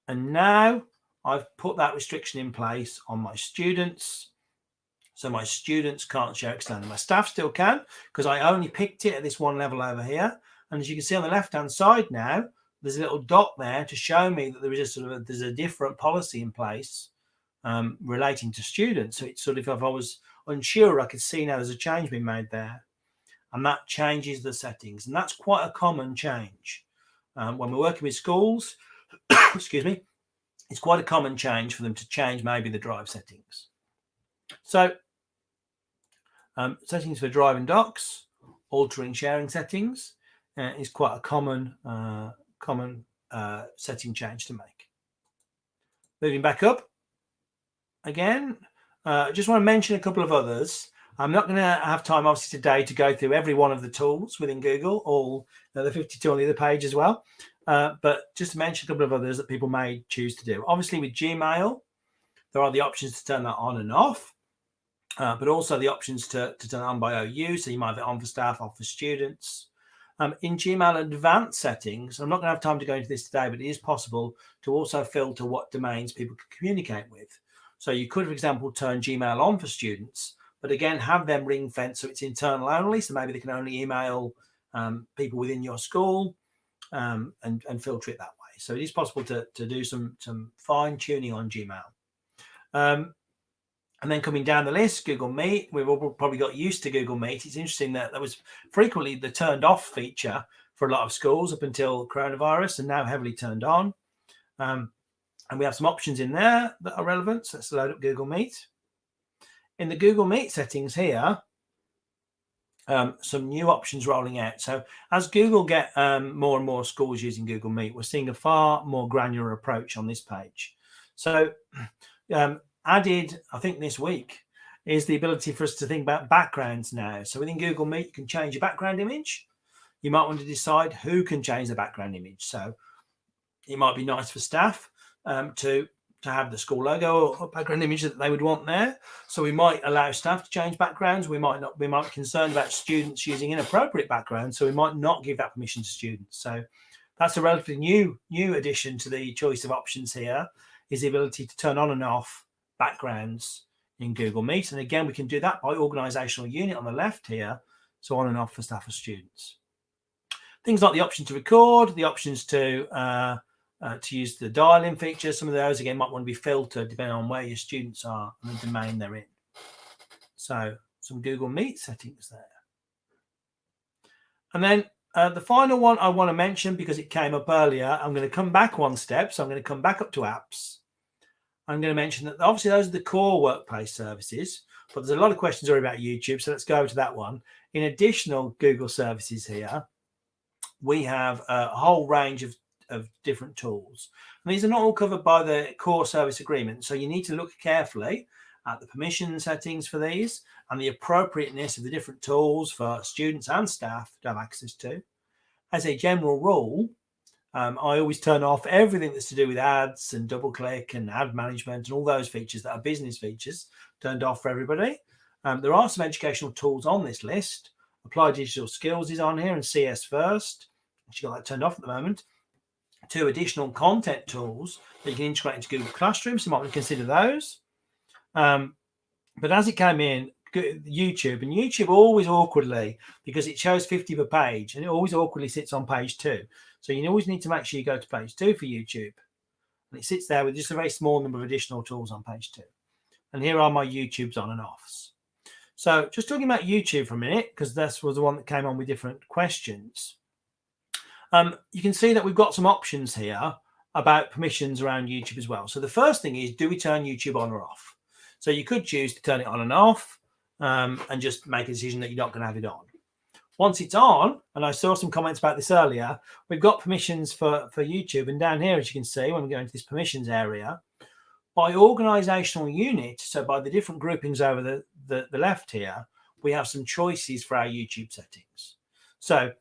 And now I've put that restriction in place on my students. So my students can't share externally. My staff still can, because I only picked it at this one level over here. And as you can see on the left-hand side now, there's a little dot there to show me that there is there's a different policy in place relating to students. So it's sort of, if I was unsure, I could see now there's a change being made there. And that changes the settings. And that's quite a common change. When we're working with schools, excuse me, it's quite a common change for them to change maybe the drive settings. So settings for drive and docs, altering sharing settings is quite a common setting change to make. Moving back up again, I just want to mention a couple of others. I'm not going to have time, obviously, today to go through every one of the tools within Google, all the 52 on the other page as well. But just to mention a couple of others that people may choose to do. Obviously, with Gmail, there are the options to turn that on and off, but also the options to turn it on by OU. So you might have it on for staff, off for students. In Gmail advanced settings, I'm not going to have time to go into this today, but it is possible to also filter what domains people can communicate with. So you could, for example, turn Gmail on for students, but again, have them ring fence so it's internal only. So maybe they can only email people within your school and filter it that way. So it is possible to do some fine tuning on Gmail. And then coming down the list, Google Meet. We've all probably got used to Google Meet. It's interesting that was frequently the turned off feature for a lot of schools up until coronavirus, and now heavily turned on. And we have some options in there that are relevant. So let's load up Google Meet. In the Google Meet settings here, some new options rolling out. So as Google get more and more schools using Google Meet, we're seeing a far more granular approach on this page. So added, I think this week, is the ability for us to think about backgrounds now. So within Google Meet, you can change your background image. You might want to decide who can change the background image. So it might be nice for staff to have the school logo or background image that they would want there. So we might allow staff to change backgrounds. We might not. We might be concerned about students using inappropriate backgrounds, so we might not give that permission to students. So that's a relatively new addition to the choice of options here, is the ability to turn on and off backgrounds in Google Meet. And again, we can do that by organizational unit on the left here, so on and off for staff or students. Things like the option to record, the options to use the dial-in feature. Some of those, again, might want to be filtered depending on where your students are and the domain they're in. So some Google Meet settings there. And then the final one I want to mention, because it came up earlier, I'm going to come back one step. So I'm going to come back up to apps. I'm going to mention that obviously those are the core workplace services, but there's a lot of questions already about YouTube. So let's go to that one. In additional Google services here, we have a whole range of different tools. And these are not all covered by the core service agreement. So you need to look carefully at the permission settings for these and the appropriateness of the different tools for students and staff to have access to. As a general rule, I always turn off everything that's to do with ads and double click and ad management and all those features that are business features, turned off for everybody. There are some educational tools on this list. Apply Digital Skills is on here, and CS First. Actually got that turned off at the moment. 2 additional content tools that you can integrate into Google Classroom, so you might want to consider those. But as it came in, YouTube, and YouTube always awkwardly, because it shows 50 per page, and it always awkwardly sits on page 2. So you always need to make sure you go to page 2 for YouTube. And it sits there with just a very small number of additional tools on page 2. And here are my YouTubes on and offs. So just talking about YouTube for a minute, because this was the one that came on with different questions. You can see that we've got some options here about permissions around YouTube as well. So the first thing is, do we turn YouTube on or off? So you could choose to turn it on and off and just make a decision that you're not going to have it on. Once it's on, and I saw some comments about this earlier, we've got permissions for YouTube. And down here, as you can see, when we go into this permissions area, by organizational unit, so by the different groupings over the left here, we have some choices for our YouTube settings. So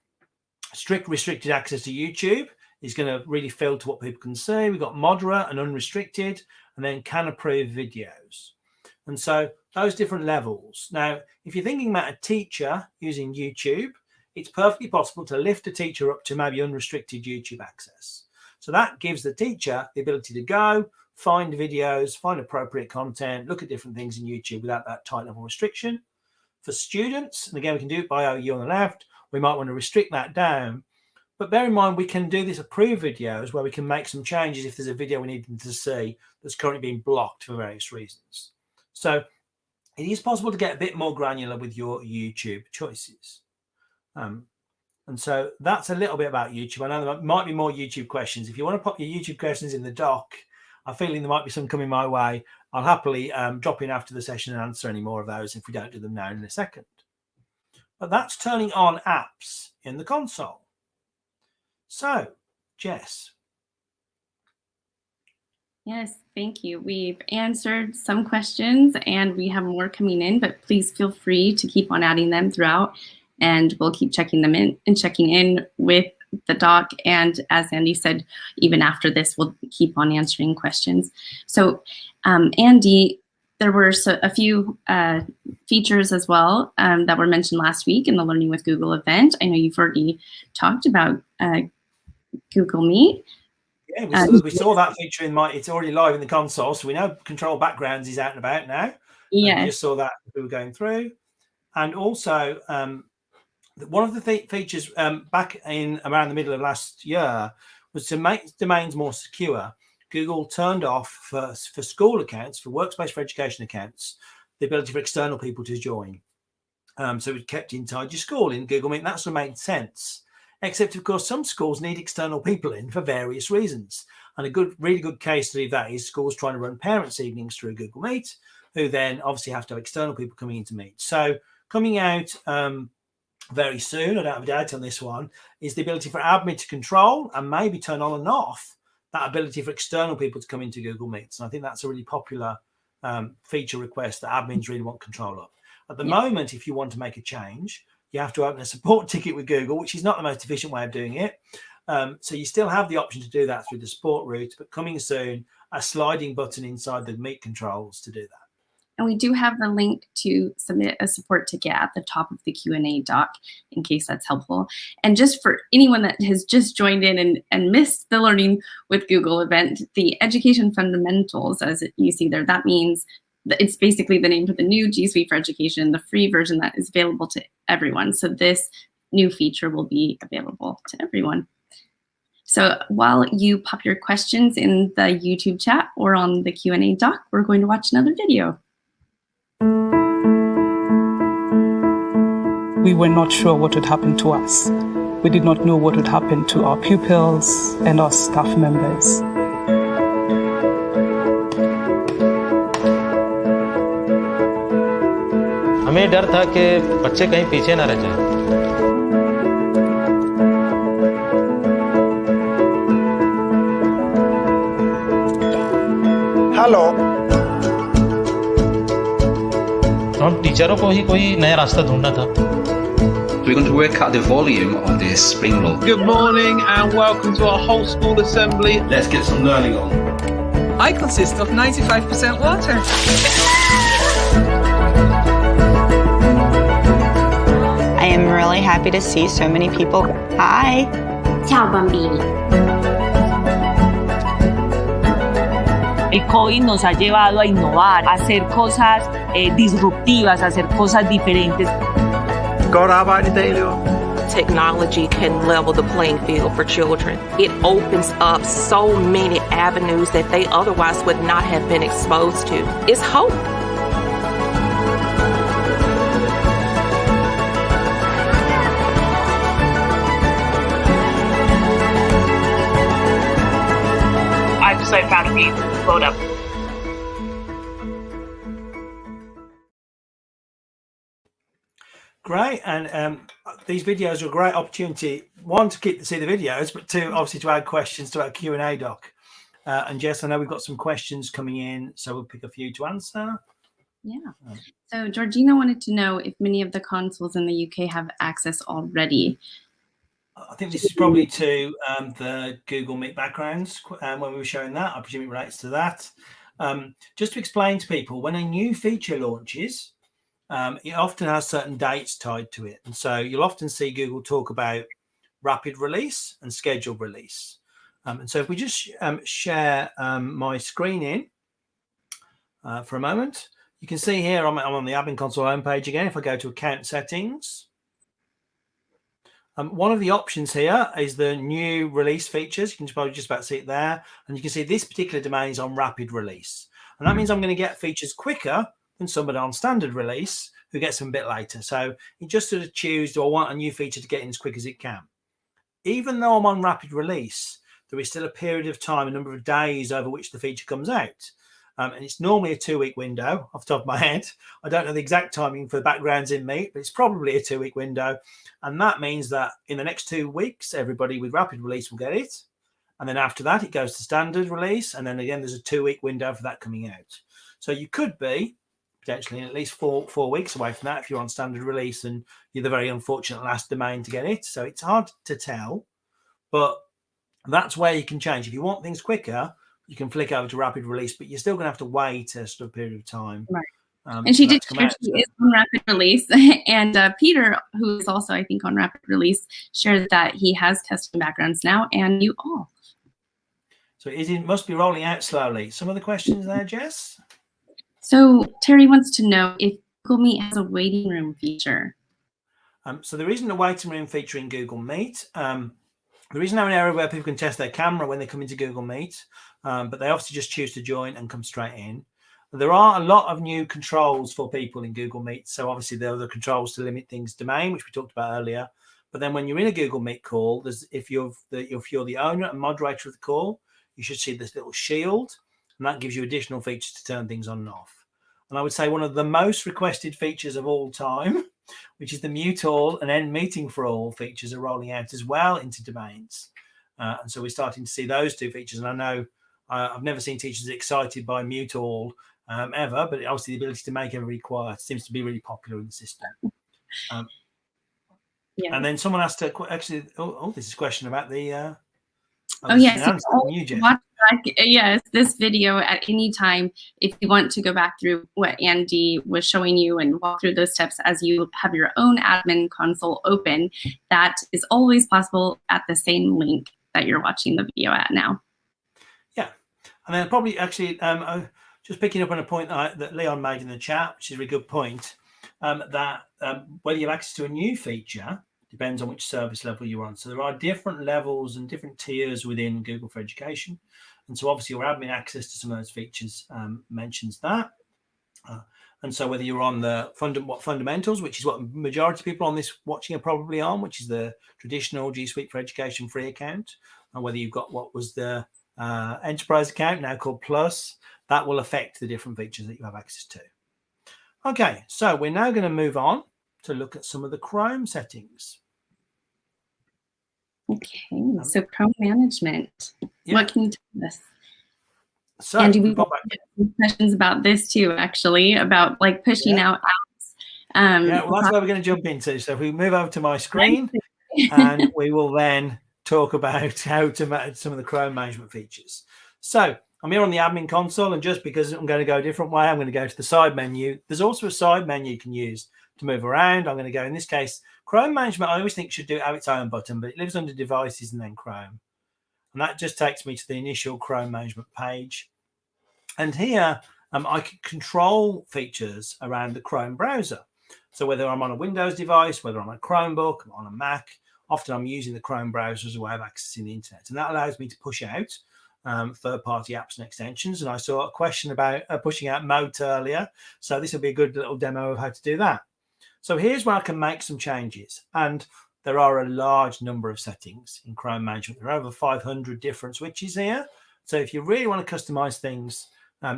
strict restricted access to YouTube is going to really filter what people can see. We've got moderate and unrestricted, and then can approve videos. And so those different levels. Now, if you're thinking about a teacher using YouTube, it's perfectly possible to lift a teacher up to maybe unrestricted YouTube access. So that gives the teacher the ability to go, find videos, find appropriate content, look at different things in YouTube without that tight level restriction. For students, and again, we can do it by OU on the left, we might want to restrict that down. But bear in mind, we can do this approved videos where we can make some changes if there's a video we need them to see that's currently being blocked for various reasons. So it is possible to get a bit more granular with your YouTube choices. And so that's a little bit about YouTube. I know there might be more YouTube questions. If you want to pop your YouTube questions in the doc, I'm feeling there might be some coming my way. I'll happily drop in after the session and answer any more of those if we don't do them now in a second. But that's turning on apps in the console. So, Jess. Yes, thank you. We've answered some questions and we have more coming in, but please feel free to keep on adding them throughout, and we'll keep checking them in and checking in with the doc. And as Andy said, even after this, we'll keep on answering questions. So Andy, there were a few features as well that were mentioned last week in the Learning with Google event. I know you've already talked about Google Meet. Yeah, we saw that feature it's already live in the console, so we know Control Backgrounds is out and about now. Yeah, we just saw that as we were going through. And also, one of the features back in around the middle of last year was to make domains more secure. Google turned off for school accounts, for Workspace for Education accounts, the ability for external people to join. So it kept inside your school in Google Meet. And that sort of made sense. Except, of course, some schools need external people in for various reasons. And a really good case study of that is schools trying to run parents' evenings through Google Meet, who then obviously have to have external people coming in to meet. So coming out very soon, I don't have a doubt on this one, is the ability for admin to control and maybe turn on and off that ability for external people to come into Google Meets. And I think that's a really popular feature request that admins really want control of. At the moment, if you want to make a change, you have to open a support ticket with Google, which is not the most efficient way of doing it. So you still have the option to do that through the support route, but coming soon, a sliding button inside the Meet controls to do that. And we do have the link to submit a support ticket at the top of the Q&A doc, in case that's helpful. And just for anyone that has just joined in and missed the Learning with Google event, the Education Fundamentals, as you see there, that means it's basically the name for the new G Suite for Education, the free version that is available to everyone. So this new feature will be available to everyone. So while you pop your questions in the YouTube chat or on the Q&A doc, we're going to watch another video. We were not sure what would happen to us. We did not know what would happen to our pupils and our staff members. हमें डर था कि बच्चे कहीं पीछे ना रह जाएं। हेलो। हम टीचरों को ही कोई नया रास्ता ढूंढना था। We're going to work out the volume of this spring roll. Good morning and welcome to our whole school assembly. Let's get some learning on. I consist of 95% water. I am really happy to see so many people. Hi. Ciao bambini. El COVID nos ha llevado a innovar, a hacer cosas disruptivas, a hacer cosas diferentes. Technology can level the playing field for children. It opens up so many avenues that they otherwise would not have been exposed to. It's hope. I'm so proud of you. Well done. Great, and these videos are a great opportunity, one, to see the videos, but two, obviously to add questions to our Q&A doc. And Jess, I know we've got some questions coming in, so we'll pick a few to answer. Yeah. So Georgina wanted to know if many of the consoles in the UK have access already. I think this is probably to the Google Meet backgrounds when we were showing that. I presume it relates to that. Just to explain to people, when a new feature launches, it often has certain dates tied to it. And so you'll often see Google talk about rapid release and scheduled release. And so if we just share my screen in for a moment, you can see here I'm on the admin console homepage again. If I go to account settings, one of the options here is the new release features. You can probably just about see it there. And you can see this particular domain is on rapid release. And that means I'm going to get features quicker than somebody on standard release who gets them a bit later. So you just sort of choose, do I want a new feature to get in as quick as it can? Even though I'm on rapid release, there is still a period of time, a number of days over which the feature comes out. And it's normally a 2-week window off the top of my head. I don't know the exact timing for the backgrounds in Meet, but it's probably a 2-week window. And that means that in the next 2 weeks, everybody with rapid release will get it. And then after that, it goes to standard release. And then again, there's a 2-week window for that coming out. So you could be potentially at least four weeks away from that if you're on standard release and you're the very unfortunate last domain to get it. So it's hard to tell, but that's where you can change. If you want things quicker, you can flick over to rapid release, but you're still going to have to wait a sort of period of time. Right. And she did share she is on rapid release. And Peter, who is also, I think, on rapid release, shared that he has custom backgrounds now, and you all. So it must be rolling out slowly. Some of the questions there, Jess? So Terry wants to know if Google Meet has a waiting room feature. So there isn't a waiting room feature in Google Meet. There is now an area where people can test their camera when they come into Google Meet, but they obviously just choose to join and come straight in. There are a lot of new controls for people in Google Meet. So obviously there are the controls to limit things domain, which we talked about earlier. But then when you're in a Google Meet call, if you're the owner and moderator of the call, you should see this little shield, and that gives you additional features to turn things on and off. And I would say one of the most requested features of all time, which is the mute all and end meeting for all features, are rolling out as well into domains. And so we're starting to see those two features. And I know I've never seen teachers excited by mute all ever, but obviously the ability to make everybody quiet seems to be really popular in the system. Yeah. And then someone asked actually, this is a question about the yes, watch back, yes, this video at any time if you want to go back through what Andy was showing you and walk through those steps as you have your own admin console open. That is always possible at the same link that you're watching the video at now. Yeah, and then probably actually just picking up on a point that Leon made in the chat, which is a really good point, that whether you have access to a new feature depends on which service level you're on. So there are different levels and different tiers within Google for Education. And so obviously your admin access to some of those features mentions that. And so whether you're on the fundamentals, which is what the majority of people on this watching are probably on, which is the traditional G Suite for Education free account, and whether you've got what was the enterprise account, now called Plus, that will affect the different features that you have access to. Okay, so we're now going to move on to look at some of the Chrome settings. Okay, so Chrome management. Yeah. What can you tell us? So Andy, we've got some questions about this too, actually, about like pushing out apps. Yeah, well, that's where we're going to jump into. So if we move over to my screen, and we will then talk about how to manage some of the Chrome management features. So I'm here on the admin console, and just because I'm going to go a different way, I'm going to go to the side menu. There's also a side menu you can use to move around. I'm going to go, in this case, Chrome management, I always think should have its own button, but it lives under devices and then Chrome. And that just takes me to the initial Chrome management page. And here I can control features around the Chrome browser. So whether I'm on a Windows device, whether I'm on a Chromebook, I'm on a Mac, often I'm using the Chrome browser as a way of accessing the internet. And that allows me to push out third-party apps and extensions. And I saw a question about pushing out Moat earlier. So this will be a good little demo of how to do that. So here's where I can make some changes. And there are a large number of settings in Chrome management. There are over 500 different switches here. So if you really want to customize things,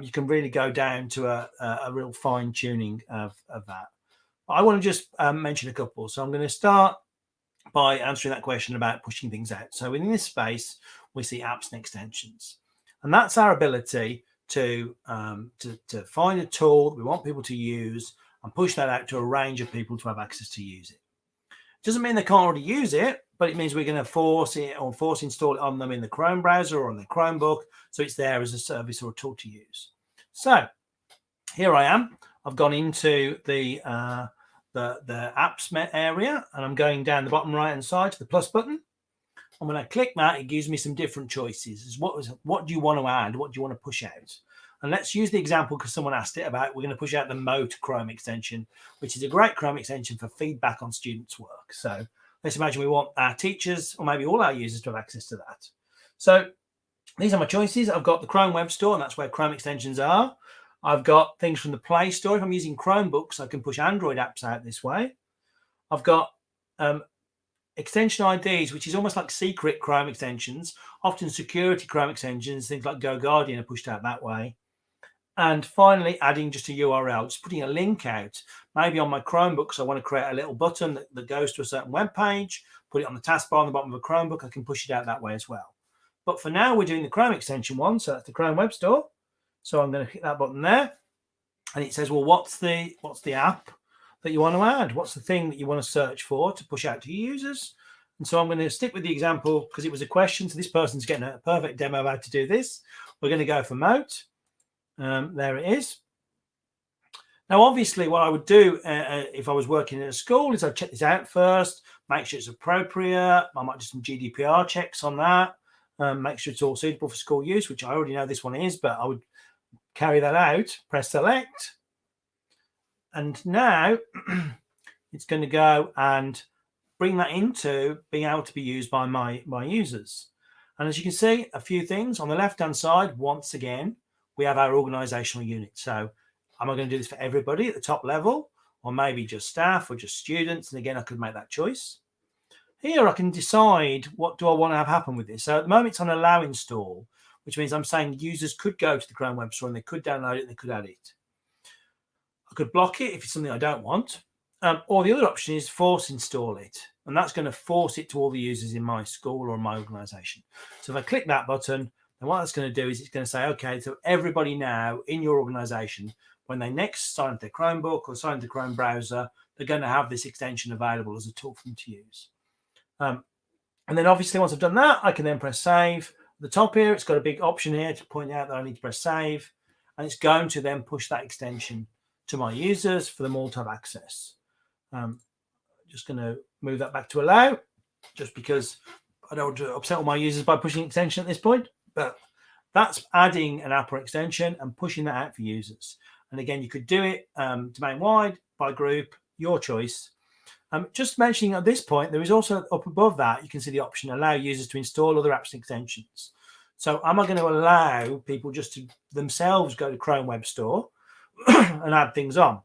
you can really go down to a real fine tuning of that. I want to just mention a couple. So I'm going to start by answering that question about pushing things out. So in this space, we see apps and extensions. And that's our ability to find a tool that we want people to use and push that out to a range of people to have access to use it. Doesn't mean they can't already use it, but it means we're going to force install it on them in the Chrome browser or on the Chromebook, so it's there as a service or a tool to use. So here I am. I've gone into the apps area, and I'm going down the bottom right hand side to the plus button. And when I click that, it gives me some different choices. What do you want to add? What do you want to push out? And let's use the example because someone asked it about. We're going to push out the Moat Chrome extension, which is a great Chrome extension for feedback on students' work. So let's imagine we want our teachers or maybe all our users to have access to that. So these are my choices. I've got the Chrome Web Store, and that's where Chrome extensions are. I've got things from the Play Store. If I'm using Chromebooks, I can push Android apps out this way. I've got extension IDs, which is almost like secret Chrome extensions, often security Chrome extensions, things like GoGuardian are pushed out that way. And finally, adding just a URL, just putting a link out. Maybe on my Chromebooks, I want to create a little button that goes to a certain web page, put it on the taskbar on the bottom of a Chromebook. I can push it out that way as well. But for now, we're doing the Chrome extension one, so that's the Chrome Web Store. So I'm going to hit that button there, and it says, well, what's the app that you want to add? What's the thing that you want to search for to push out to your users? And so I'm going to stick with the example because it was a question. So this person's getting a perfect demo of how to do this. We're going to go for Moat. There it is. Now, obviously, what I would do if I was working in a school is I'd check this out first, make sure it's appropriate. I might do some GDPR checks on that, make sure it's all suitable for school use, which I already know this one is, but I would carry that out, press select. And now it's going to go and bring that into being able to be used by my users. And as you can see, a few things on the left-hand side, once again, we have our organizational unit. So am I going to do this for everybody at the top level, or maybe just staff or just students? And again, I could make that choice. Here I can decide what do I want to have happen with this. So at the moment it's on allow install, which means I'm saying users could go to the Chrome Web Store and they could download it and they could add it. I could block it if it's something I don't want. Or the other option is force install it. And that's going to force it to all the users in my school or my organization. So if I click that button, then what that's going to do is it's going to say, okay, so everybody now in your organization, when they next sign up their Chromebook or sign up the Chrome browser, they're going to have this extension available as a tool for them to use. And then obviously once I've done that, I can then press save. At the top here, it's got a big option here to point out that I need to press save. And it's going to then push that extension to my users for them all to have access. Just going to move that back to allow, just because I don't want to upset all my users by pushing extension at this point. But that's adding an app or extension and pushing that out for users. And again, you could do it domain-wide, by group, your choice. Just mentioning at this point, there is also up above that, you can see the option, allow users to install other apps and extensions. So am I going to allow people just to themselves go to Chrome Web Store and add things on?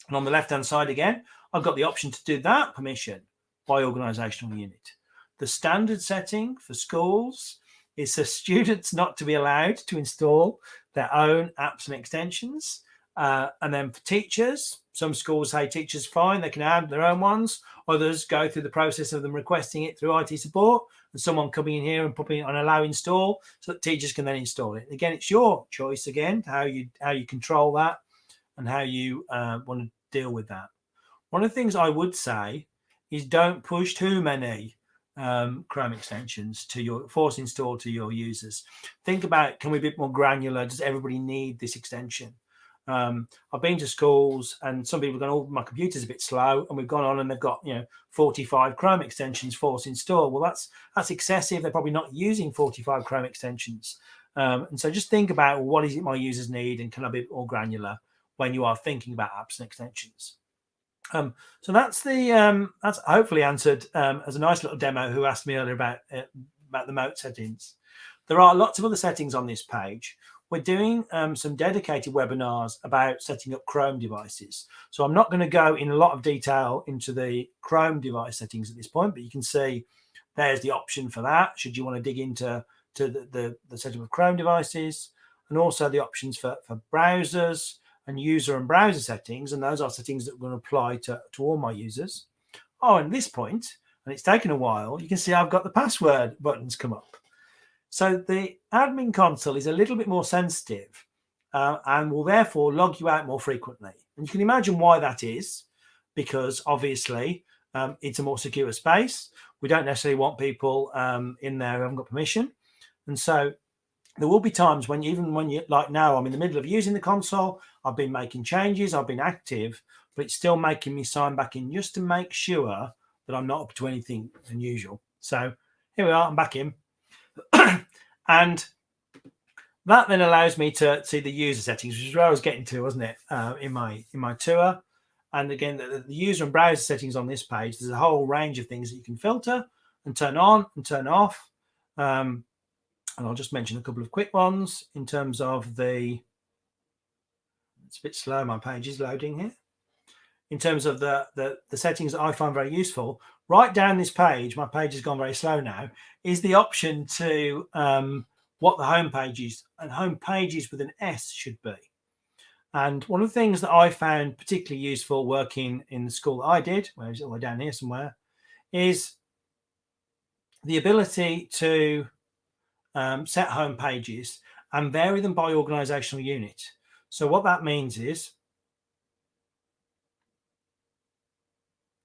And on the left-hand side again, I've got the option to do that permission by organizational unit. The standard setting for schools is for students not to be allowed to install their own apps and extensions. And then for teachers, some schools say teachers fine, they can add their own ones. Others go through the process of them requesting it through IT support and someone coming in here and putting it on allow install so that teachers can then install it. Again, it's your choice again, how you control that and how you want to deal with that. One of the things I would say is don't push too many Chrome extensions to your force install to your users. Think about, can we be a bit more granular? Does everybody need this extension? I've been to schools and some people have gone, oh, my computer's a bit slow, and we've gone on and they've got 45 Chrome extensions force install. Well, that's excessive. They're probably not using 45 Chrome extensions. And so just think about what is it my users need, and can I be more granular when you are thinking about apps and extensions. So that's that's hopefully answered as a nice little demo who asked me earlier about the Moat settings. There are lots of other settings on this page. We're doing some dedicated webinars about setting up Chrome devices. So I'm not going to go in a lot of detail into the Chrome device settings at this point, but you can see there's the option for that, should you want to dig into the setup of Chrome devices, and also the options for browsers and user and browser settings. And those are settings that are going to apply to all my users. Oh, and at this point, and it's taken a while, you can see I've got the password buttons come up. So the admin console is a little bit more sensitive and will therefore log you out more frequently. And you can imagine why that is, because obviously it's a more secure space. We don't necessarily want people in there who haven't got permission. And so there will be times when even when you, like now, I'm in the middle of using the console, I've been making changes, I've been active, but it's still making me sign back in just to make sure that I'm not up to anything unusual. So here we are, I'm back in. And that then allows me to see the user settings, which is where I was getting to, wasn't it, in my tour. And again, the user and browser settings on this page, there's a whole range of things that you can filter and turn on and turn off. And I'll just mention a couple of quick ones in terms of the, it's a bit slow, my page is loading here. In terms of the settings that I find very useful, right down this page, my page has gone very slow now, is the option to what the home page is, and home pages with an S should be. And one of the things that I found particularly useful working in the school that I did, where is it, all the way down here somewhere, is the ability to set home pages and vary them by organisational unit. So what that means is,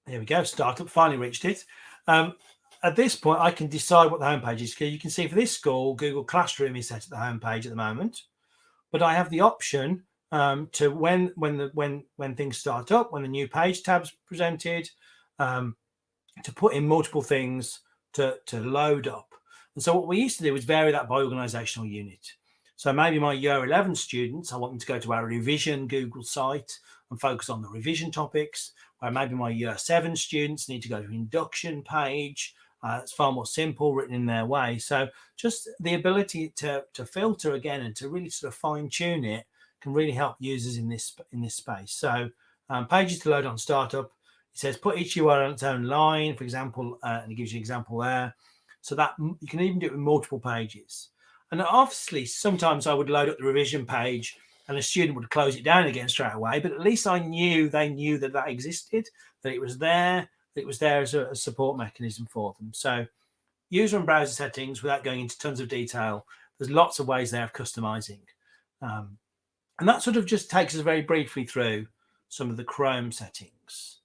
there we go, startup, finally reached it. At this point, I can decide what the homepage is. You can see for this school, Google Classroom is set at the homepage at the moment, but I have the option to when things start up, when the new page tab's presented, to put in multiple things to load up. And so what we used to do was vary that by organisational unit. So maybe my year 11 students, I want them to go to our revision Google site and focus on the revision topics, where maybe my year 7 students need to go to an induction page. It's far more simple, written in their way. So just the ability to filter again and to really sort of fine tune it can really help users in this space. So pages to load on startup, it says put each URL on its own line, for example, and it gives you an example there. So that you can even do it with multiple pages. And obviously, sometimes I would load up the revision page and a student would close it down again straight away. But at least I knew they knew that that existed, that it was there, that it was there as a support mechanism for them. So user and browser settings, without going into tons of detail, there's lots of ways there of customizing. And that sort of just takes us very briefly through some of the Chrome settings.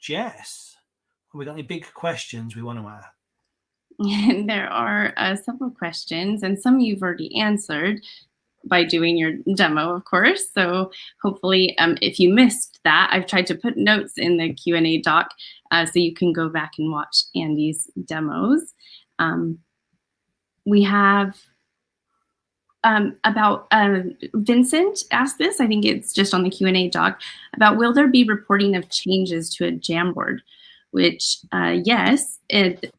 Jess, have we got any big questions we want to ask? There are several questions, and some you've already answered by doing your demo, of course. So hopefully, if you missed that, I've tried to put notes in the Q&A doc so you can go back and watch Andy's demos. We have about Vincent asked this, I think it's just on the Q&A doc, about will there be reporting of changes to a Jamboard? Which, yes,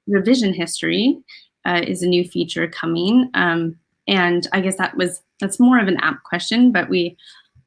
revision history is a new feature coming. And I guess that's more of an app question, but we...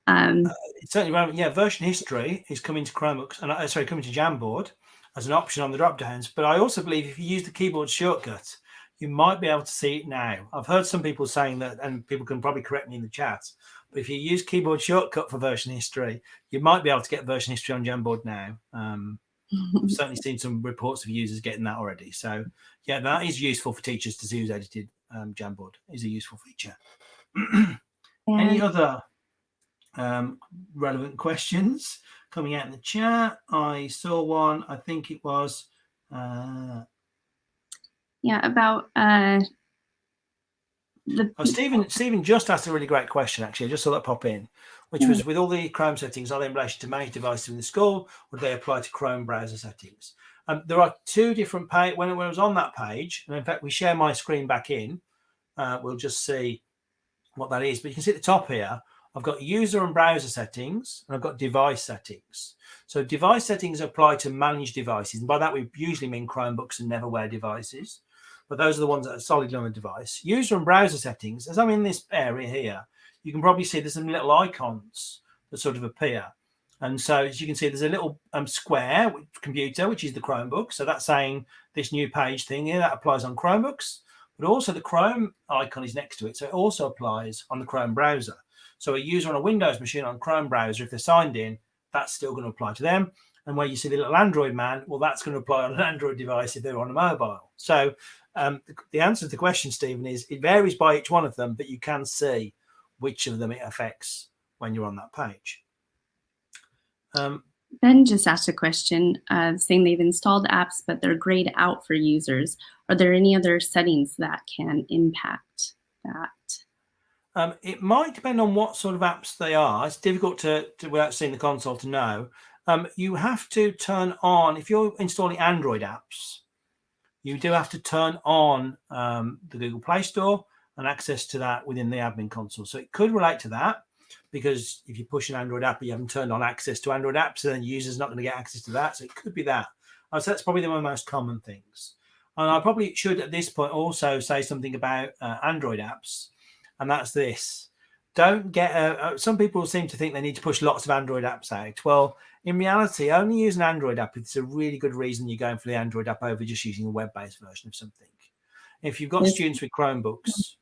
It's certainly, yeah, version history is coming to Chromebooks, and coming to Jamboard as an option on the drop-downs. But I also believe if you use the keyboard shortcut, you might be able to see it now. I've heard some people saying that, and people can probably correct me in the chat, but if you use keyboard shortcut for version history, you might be able to get version history on Jamboard now. I've certainly seen some reports of users getting that already. So, yeah, that is useful for teachers to see who's edited Jamboard. It is a useful feature. Any other relevant questions coming out in the chat? I saw one. I think it was... about... Stephen just asked a really great question, actually. I just saw that pop in, which was, with all the Chrome settings, are they in relation to managed devices in the school, or do they apply to Chrome browser settings? There are two different pages. When I was on that page, and in fact, we share my screen back in, we'll just see what that is. But you can see at the top here, I've got user and browser settings, and I've got device settings. So device settings apply to managed devices. And by that, we usually mean Chromebooks and Neverware devices. But those are the ones that are solidly on the device. User and browser settings, as I'm in this area here, you can probably see there's some little icons that sort of appear. And so as you can see, there's a little square computer, which is the Chromebook. So that's saying this new page thing here, that applies on Chromebooks. But also the Chrome icon is next to it. So it also applies on the Chrome browser. So a user on a Windows machine on Chrome browser, if they're signed in, that's still going to apply to them. And where you see the little Android man, well, that's going to apply on an Android device if they're on a mobile. So the answer to the question, Stephen, is it varies by each one of them, but you can see which of them it affects when you're on that page. Ben just asked a question saying they've installed apps, but they're grayed out for users. Are there any other settings that can impact that? It might depend on what sort of apps they are. It's difficult to without seeing the console to know. You have to turn on, if you're installing Android apps, you do have to turn on the Google Play Store and access to that within the admin console. So it could relate to that, because if you push an Android app, you haven't turned on access to Android apps, so then the user's not going to get access to that. So it could be that. So that's probably one of the most common things. And I probably should at this point also say something about Android apps, and that's this. Don't get, some people seem to think they need to push lots of Android apps out. Well, in reality, only use an Android app if it's a really good reason you're going for the Android app over just using a web-based version of something. If you've got students with Chromebooks.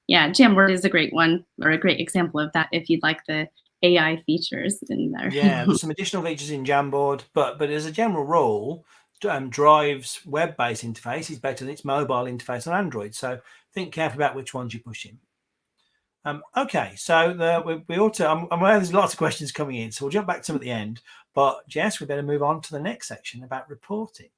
Yeah, Jamboard is a great one, or a great example of that if you'd like the AI features in there. Yeah, there's some additional features in Jamboard, but as a general rule, Drive's web-based interface is better than its mobile interface on Android. So think carefully about which ones you're pushing. Okay, so we ought to. I'm aware there's lots of questions coming in, so we'll jump back to them at the end. But Jess, we better move on to the next section about reporting.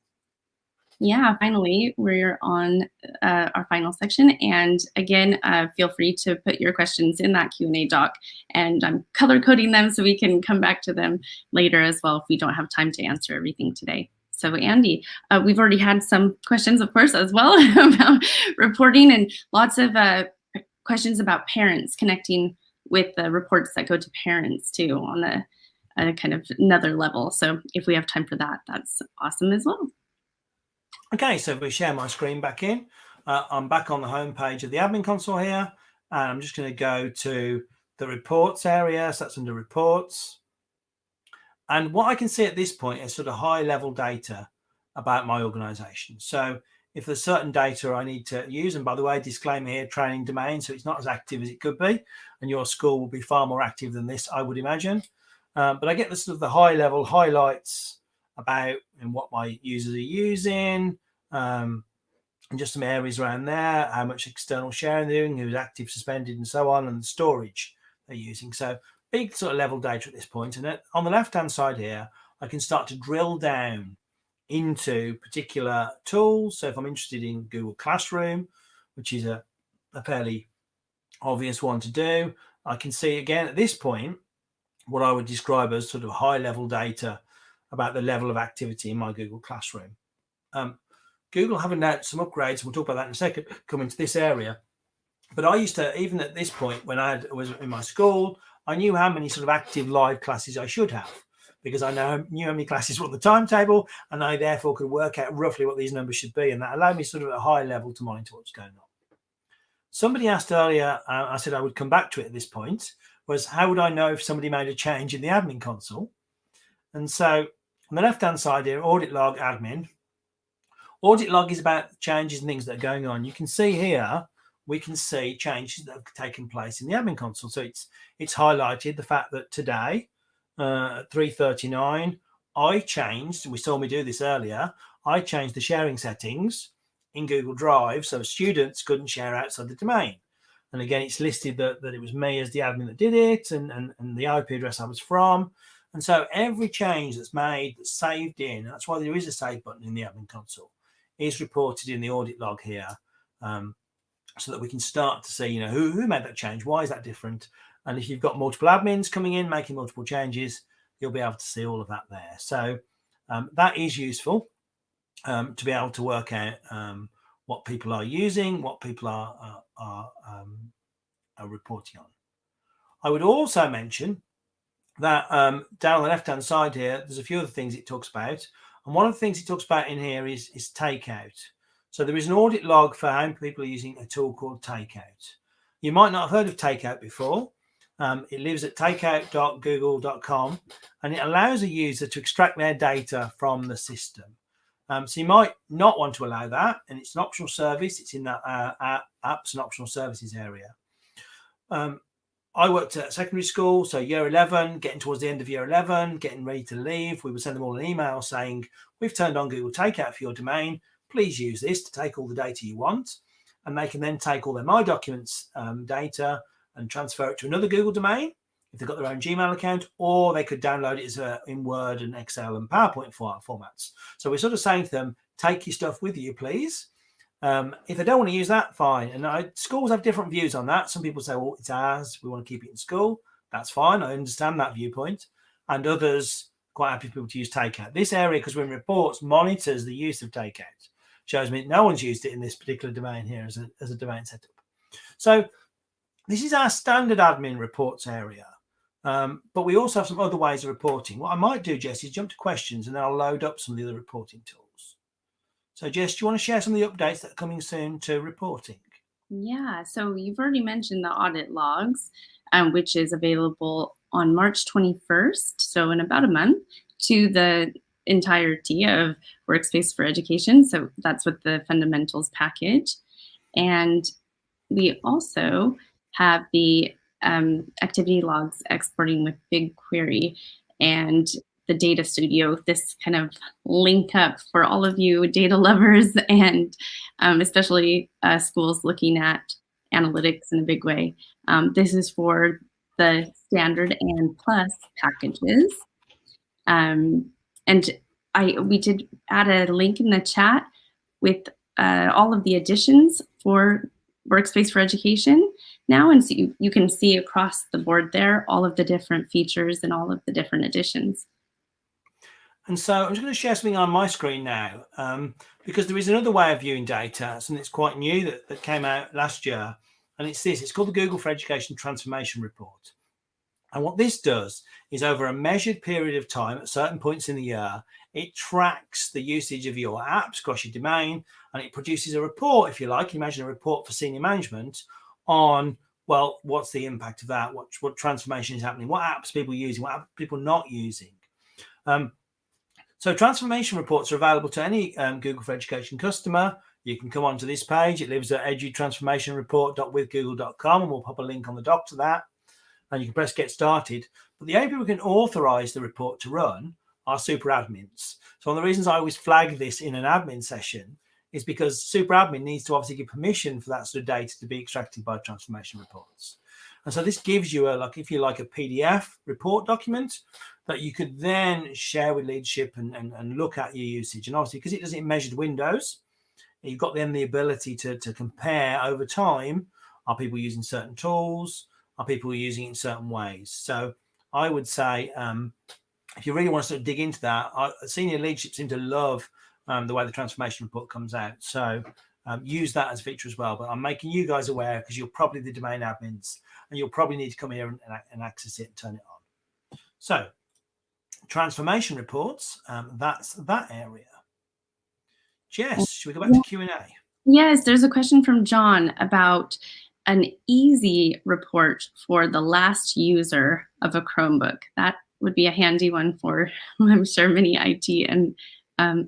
Yeah, finally, we're on our final section. And again, feel free to put your questions in that Q&A doc. And I'm color coding them so we can come back to them later as well if we don't have time to answer everything today. So Andy, we've already had some questions, of course, as well about reporting, and lots of questions about parents, connecting with the reports that go to parents too on a kind of another level. So if we have time for that, that's awesome as well. Okay, so if we share my screen back in, I'm back on the home page of the admin console here, and I'm just going to go to the reports area. So that's under reports. And what I can see at this point is sort of high level data about my organization. So if there's certain data I need to use, and by the way, disclaimer here, training domain, so it's not as active as it could be, and your school will be far more active than this, I would imagine. But I get the sort of the high level highlights about and what my users are using, and just some areas around there, how much external sharing they're doing, who's active, suspended, and so on, and the storage they're using. So big sort of level data at this point. And on the left-hand side here, I can start to drill down into particular tools. So if I'm interested in Google Classroom, which is a fairly obvious one to do, I can see again at this point what I would describe as sort of high-level data about the level of activity in my Google Classroom. Google have announced some upgrades, and we'll talk about that in a second, coming to this area. But I used to, even at this point, when I was in my school, I knew how many sort of active live classes I should have, because I knew how many classes were on the timetable, and I therefore could work out roughly what these numbers should be, and that allowed me sort of at a high level to monitor what's going on. Somebody asked earlier, I said I would come back to it at this point, was how would I know if somebody made a change in the admin console? And so on the left-hand side here, audit log admin. Audit log is about changes and things that are going on. You can see here, we can see changes that have taken place in the admin console. So it's highlighted the fact that today, at 3:39, I changed, we saw me do this earlier, I changed the sharing settings in Google Drive so students couldn't share outside the domain. And again, it's listed that it was me as the admin that did it, and the IP address I was from. And so every change that's made, that's saved in, that's why there is a save button in the admin console, is reported in the audit log here, so that we can start to see, who made that change, why is that different? And if you've got multiple admins coming in, making multiple changes, you'll be able to see all of that there. So that is useful to be able to work out what people are using, what people are reporting on. I would also mention that down on the left-hand side here, there's a few other things it talks about. And one of the things it talks about in here is takeout. So there is an audit log for how people are using a tool called Takeout. You might not have heard of Takeout before. It lives at takeout.google.com, and it allows a user to extract their data from the system. So you might not want to allow that, and it's an optional service. It's in that apps and optional services area. I worked at secondary school, so year 11, getting towards the end of year 11, getting ready to leave. We would send them all an email saying, we've turned on Google Takeout for your domain. Please use this to take all the data you want. And they can then take all their My Documents data and transfer it to another Google domain if they've got their own Gmail account, or they could download it as in Word and Excel and PowerPoint formats. So we're sort of saying to them, take your stuff with you, please. If they don't want to use that, fine. And schools have different views on that. Some people say, well, it's ours. We want to keep it in school. That's fine. I understand that viewpoint. And others quite happy for people to use takeout. This area, because when reports monitors the use of takeout, shows me no one's used it in this particular domain here as a domain setup. So this is our standard admin reports area. But we also have some other ways of reporting. What I might do, Jess, is jump to questions and then I'll load up some of the other reporting tools. So Jess, do you want to share some of the updates that are coming soon to reporting? Yeah, so you've already mentioned the audit logs, which is available on March 21st, so in about a month, to the entirety of Workspace for Education. So that's with the fundamentals package. And we also have the activity logs exporting with BigQuery and the Data Studio, this kind of link up for all of you data lovers and especially schools looking at analytics in a big way. This is for the standard and plus packages. And we did add a link in the chat with all of the additions for Workspace for Education now, and so you can see across the board there all of the different features and all of the different additions. And so I'm just going to share something on my screen now, because there is another way of viewing data, something that's quite new that came out last year, and it's this. It's called the Google for Education Transformation Report. And what this does is over a measured period of time at certain points in the year, it tracks the usage of your apps across your domain, and it produces a report, if you like. Imagine a report for senior management on, well, what's the impact of that? What transformation is happening? What apps people are using? What apps people not using? So transformation reports are available to any Google for Education customer. You can come onto this page. It lives at edutransformationreport.withgoogle.com, and we'll pop a link on the doc to that. And you can press get started. But the only people who can authorize the report to run are super admins. So one of the reasons I always flag this in an admin session is because super admin needs to obviously give permission for that sort of data to be extracted by transformation reports. And so this gives you if you like, a PDF report document that you could then share with leadership and look at your usage. And obviously, because it does it in measured windows, you've got then the ability to compare over time. Are people using certain tools? Are people using it in certain ways? So I would say, if you really want to sort of dig into that, senior leadership seem to love the way the transformation report comes out. So use that as a feature as well. But I'm making you guys aware because you're probably the domain admins and you'll probably need to come here and access it and turn it on. So transformation reports, that's that area. Jess, should we go back to Q&A? Yes, there's a question from John about an easy report for the last user of a Chromebook. That would be a handy one for, I'm sure, many IT and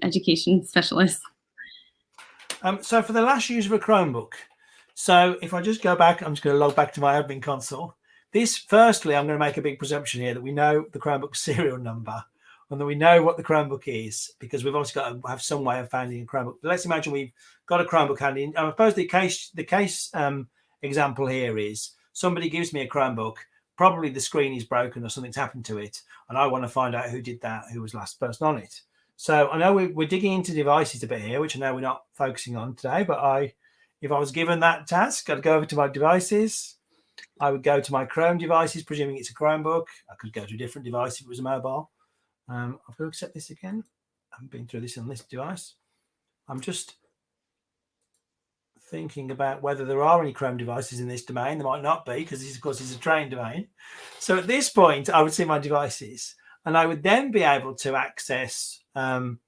education specialists. So for the last user of a Chromebook, so if I just go back, I'm just going to log back to my admin console. Firstly, I'm going to make a big presumption here that we know the Chromebook serial number and that we know what the Chromebook is, because we've obviously got to have some way of finding a Chromebook. But let's imagine we've got a Chromebook handy. And I suppose the case example here is somebody gives me a Chromebook, probably the screen is broken or something's happened to it, and I want to find out who did that, who was last person on it. So I know we're digging into devices a bit here, which I know we're not focusing on today, but if I was given that task, I'd go over to my devices. I would go to my Chrome devices, presuming it's a Chromebook. I could go to a different device if it was a mobile. I've got to accept this again. I haven't been through this on this device. I'm just thinking about whether there are any Chrome devices in this domain. There might not be, because this, of course, is a trained domain. So at this point, I would see my devices, and I would then be able to access. I'm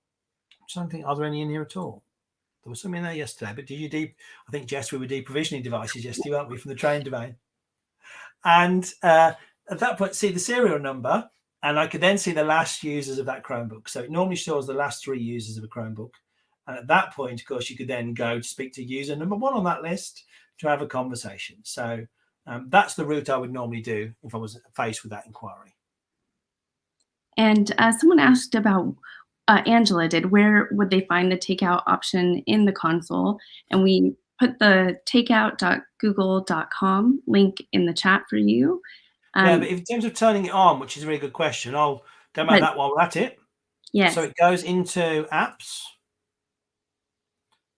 trying to think, are there any in here at all? There was some in there yesterday, but did you I think, Jess, we were deprovisioning devices yesterday, weren't we, from the trained domain? And at that point, see the serial number, and I could then see the last users of that Chromebook. So it normally shows the last 3 users of a Chromebook. And at that point, of course, you could then go to speak to user number 1 on that list to have a conversation. So that's the route I would normally do if I was faced with that inquiry. And someone asked about, Angela did, where would they find the takeout option in the console? And we put the takeout.google.com link in the chat for you. Yeah, but in terms of turning it on, which is a really good question, I'll go about that while we're at it. Yes. So it goes into apps.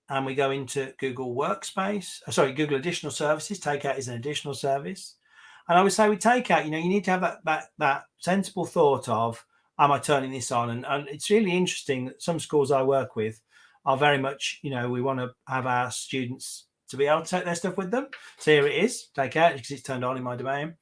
and we go into Google Workspace. Google Additional Services. Takeout is an additional service. And I would say with Takeout, you need to have that sensible thought of, am I turning this on? And it's really interesting that some schools I work with are very much, we want to have our students to be able to take their stuff with them. So here it is, Takeout, because it's turned on in my domain.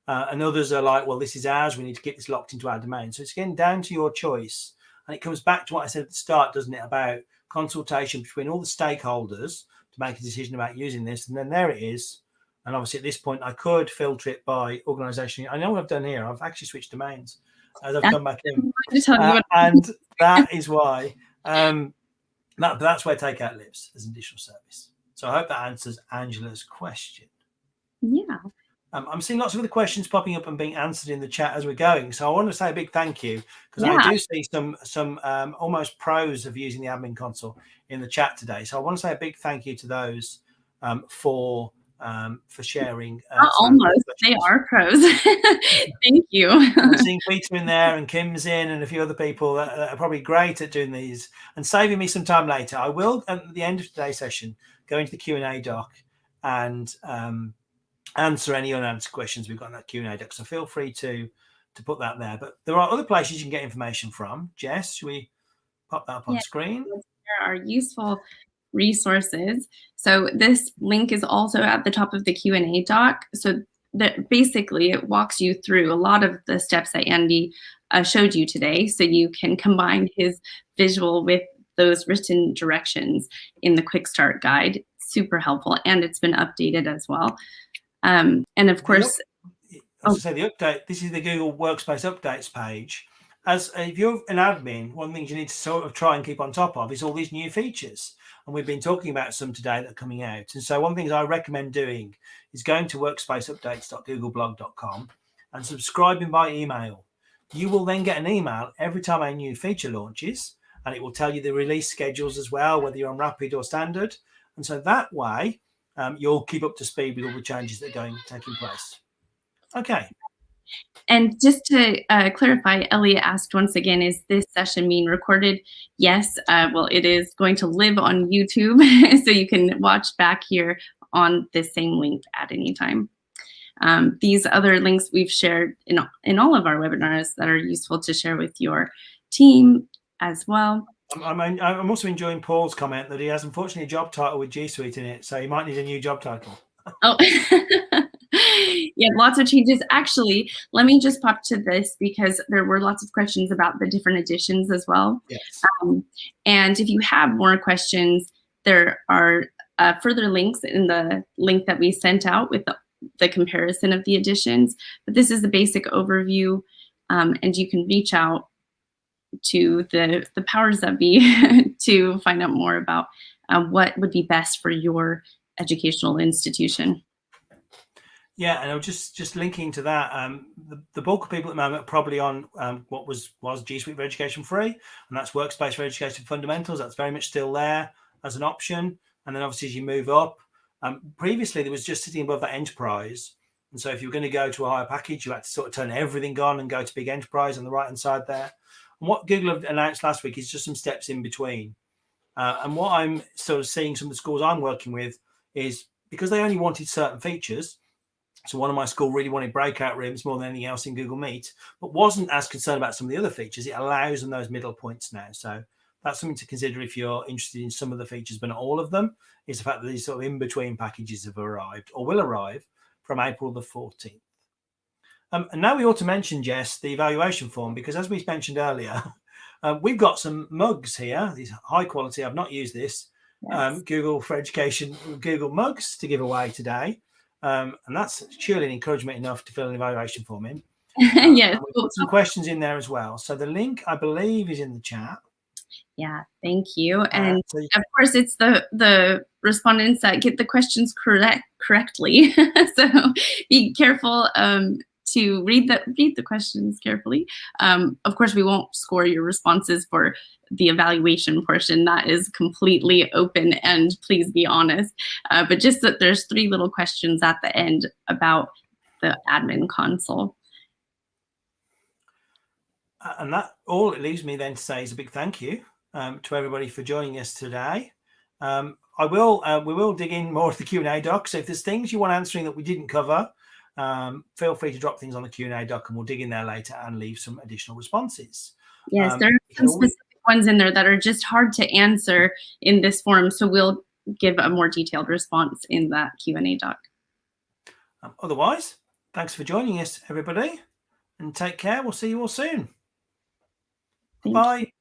And others are like, well, this is ours. We need to get this locked into our domain. So it's getting down to your choice. And it comes back to what I said at the start, doesn't it, about consultation between all the stakeholders to make a decision about using this. And then there it is. And obviously at this point, I could filter it by organisation. I know what I've done here. I've actually switched domains as I've come back in. And that is why that's where Takeout lives as an additional service. So I hope that answers Angela's question. Yeah. I'm seeing lots of other questions popping up and being answered in the chat as we're going. So I want to say a big thank you, because I do see some almost pros of using the admin console in the chat today. So I want to say a big thank you to those for sharing. Almost, they are pros. Thank you. I'm seeing Peter in there and Kim's in and a few other people that are probably great at doing these and saving me some time later. I will, at the end of today's session, go into the Q&A doc and answer any unanswered questions we've got in that Q&A doc. So feel free to put that there. But there are other places you can get information from. Jess, should we pop that up on screen? There are useful resources. So this link is also at the top of the Q&A doc. So that basically it walks you through a lot of the steps that Andy showed you today. So you can combine his visual with those written directions in the Quick Start Guide. Super helpful, and it's been updated as well. And of course, as I say, the update, this is the Google Workspace updates page. As if you're an admin, one of the things you need to sort of try and keep on top of is all these new features. And we've been talking about some today that are coming out. And so one of the things I recommend doing is going to workspaceupdates.googleblog.com and subscribing by email. You will then get an email every time a new feature launches, and it will tell you the release schedules as well, whether you're on rapid or standard. And so that way, you'll keep up to speed with all the changes that are taking place. Okay. And just to clarify, Elliot asked once again, is this session being recorded? Yes. Well, it is going to live on YouTube, so you can watch back here on this same link at any time. These other links we've shared in all of our webinars that are useful to share with your team as well. I'm also enjoying Paul's comment that he has unfortunately a job title with G Suite in it, so he might need a new job title. Oh, yeah, lots of changes. Actually, let me just pop to this because there were lots of questions about the different editions as well. Yes. And if you have more questions, there are further links in the link that we sent out with the comparison of the editions. But this is the basic overview, and you can reach out to the powers that be to find out more about what would be best for your educational institution. Yeah, and I'm just linking to that. The bulk of people at the moment are probably on what was G Suite for Education Free, and that's Workspace for Education Fundamentals. That's very much still there as an option. And then obviously as you move up, previously there was just sitting above that Enterprise. And so if you were going to go to a higher package, you had to sort of turn everything on and go to Big Enterprise on the right-hand side there. And what Google have announced last week is just some steps in between. And what I'm sort of seeing some of the schools I'm working with is because they only wanted certain features. So one of my school really wanted breakout rooms more than anything else in Google Meet, but wasn't as concerned about some of the other features. It allows them those middle points now. So that's something to consider if you're interested in some of the features, but not all of them, is the fact that these sort of in-between packages have arrived or will arrive from April the 14th. And now we ought to mention, Jess, the evaluation form, because as we mentioned earlier, we've got some mugs here, these high quality, I've not used this, yes. Google for Education, Google mugs to give away today. And that's surely encouragement enough to fill an evaluation form in. Yes. We've put some questions in there as well. So the link, I believe, is in the chat. Yeah, thank you. And of course, it's the respondents that get the questions correctly. So be careful to read the questions carefully. Of course, we won't score your responses for the evaluation portion. That is completely open, and please be honest. But just that there's 3 little questions at the end about the admin console. And that all it leaves me then to say is a big thank you to everybody for joining us today. We will dig in more of the Q&A doc. So if there's things you want answering that we didn't cover, feel free to drop things on the Q&A doc, and we'll dig in there later and leave some additional responses. Yes, there are some specific ones in there that are just hard to answer in this form, so we'll give a more detailed response in that Q&A doc. Otherwise, thanks for joining us, everybody, and take care. We'll see you all soon. Bye.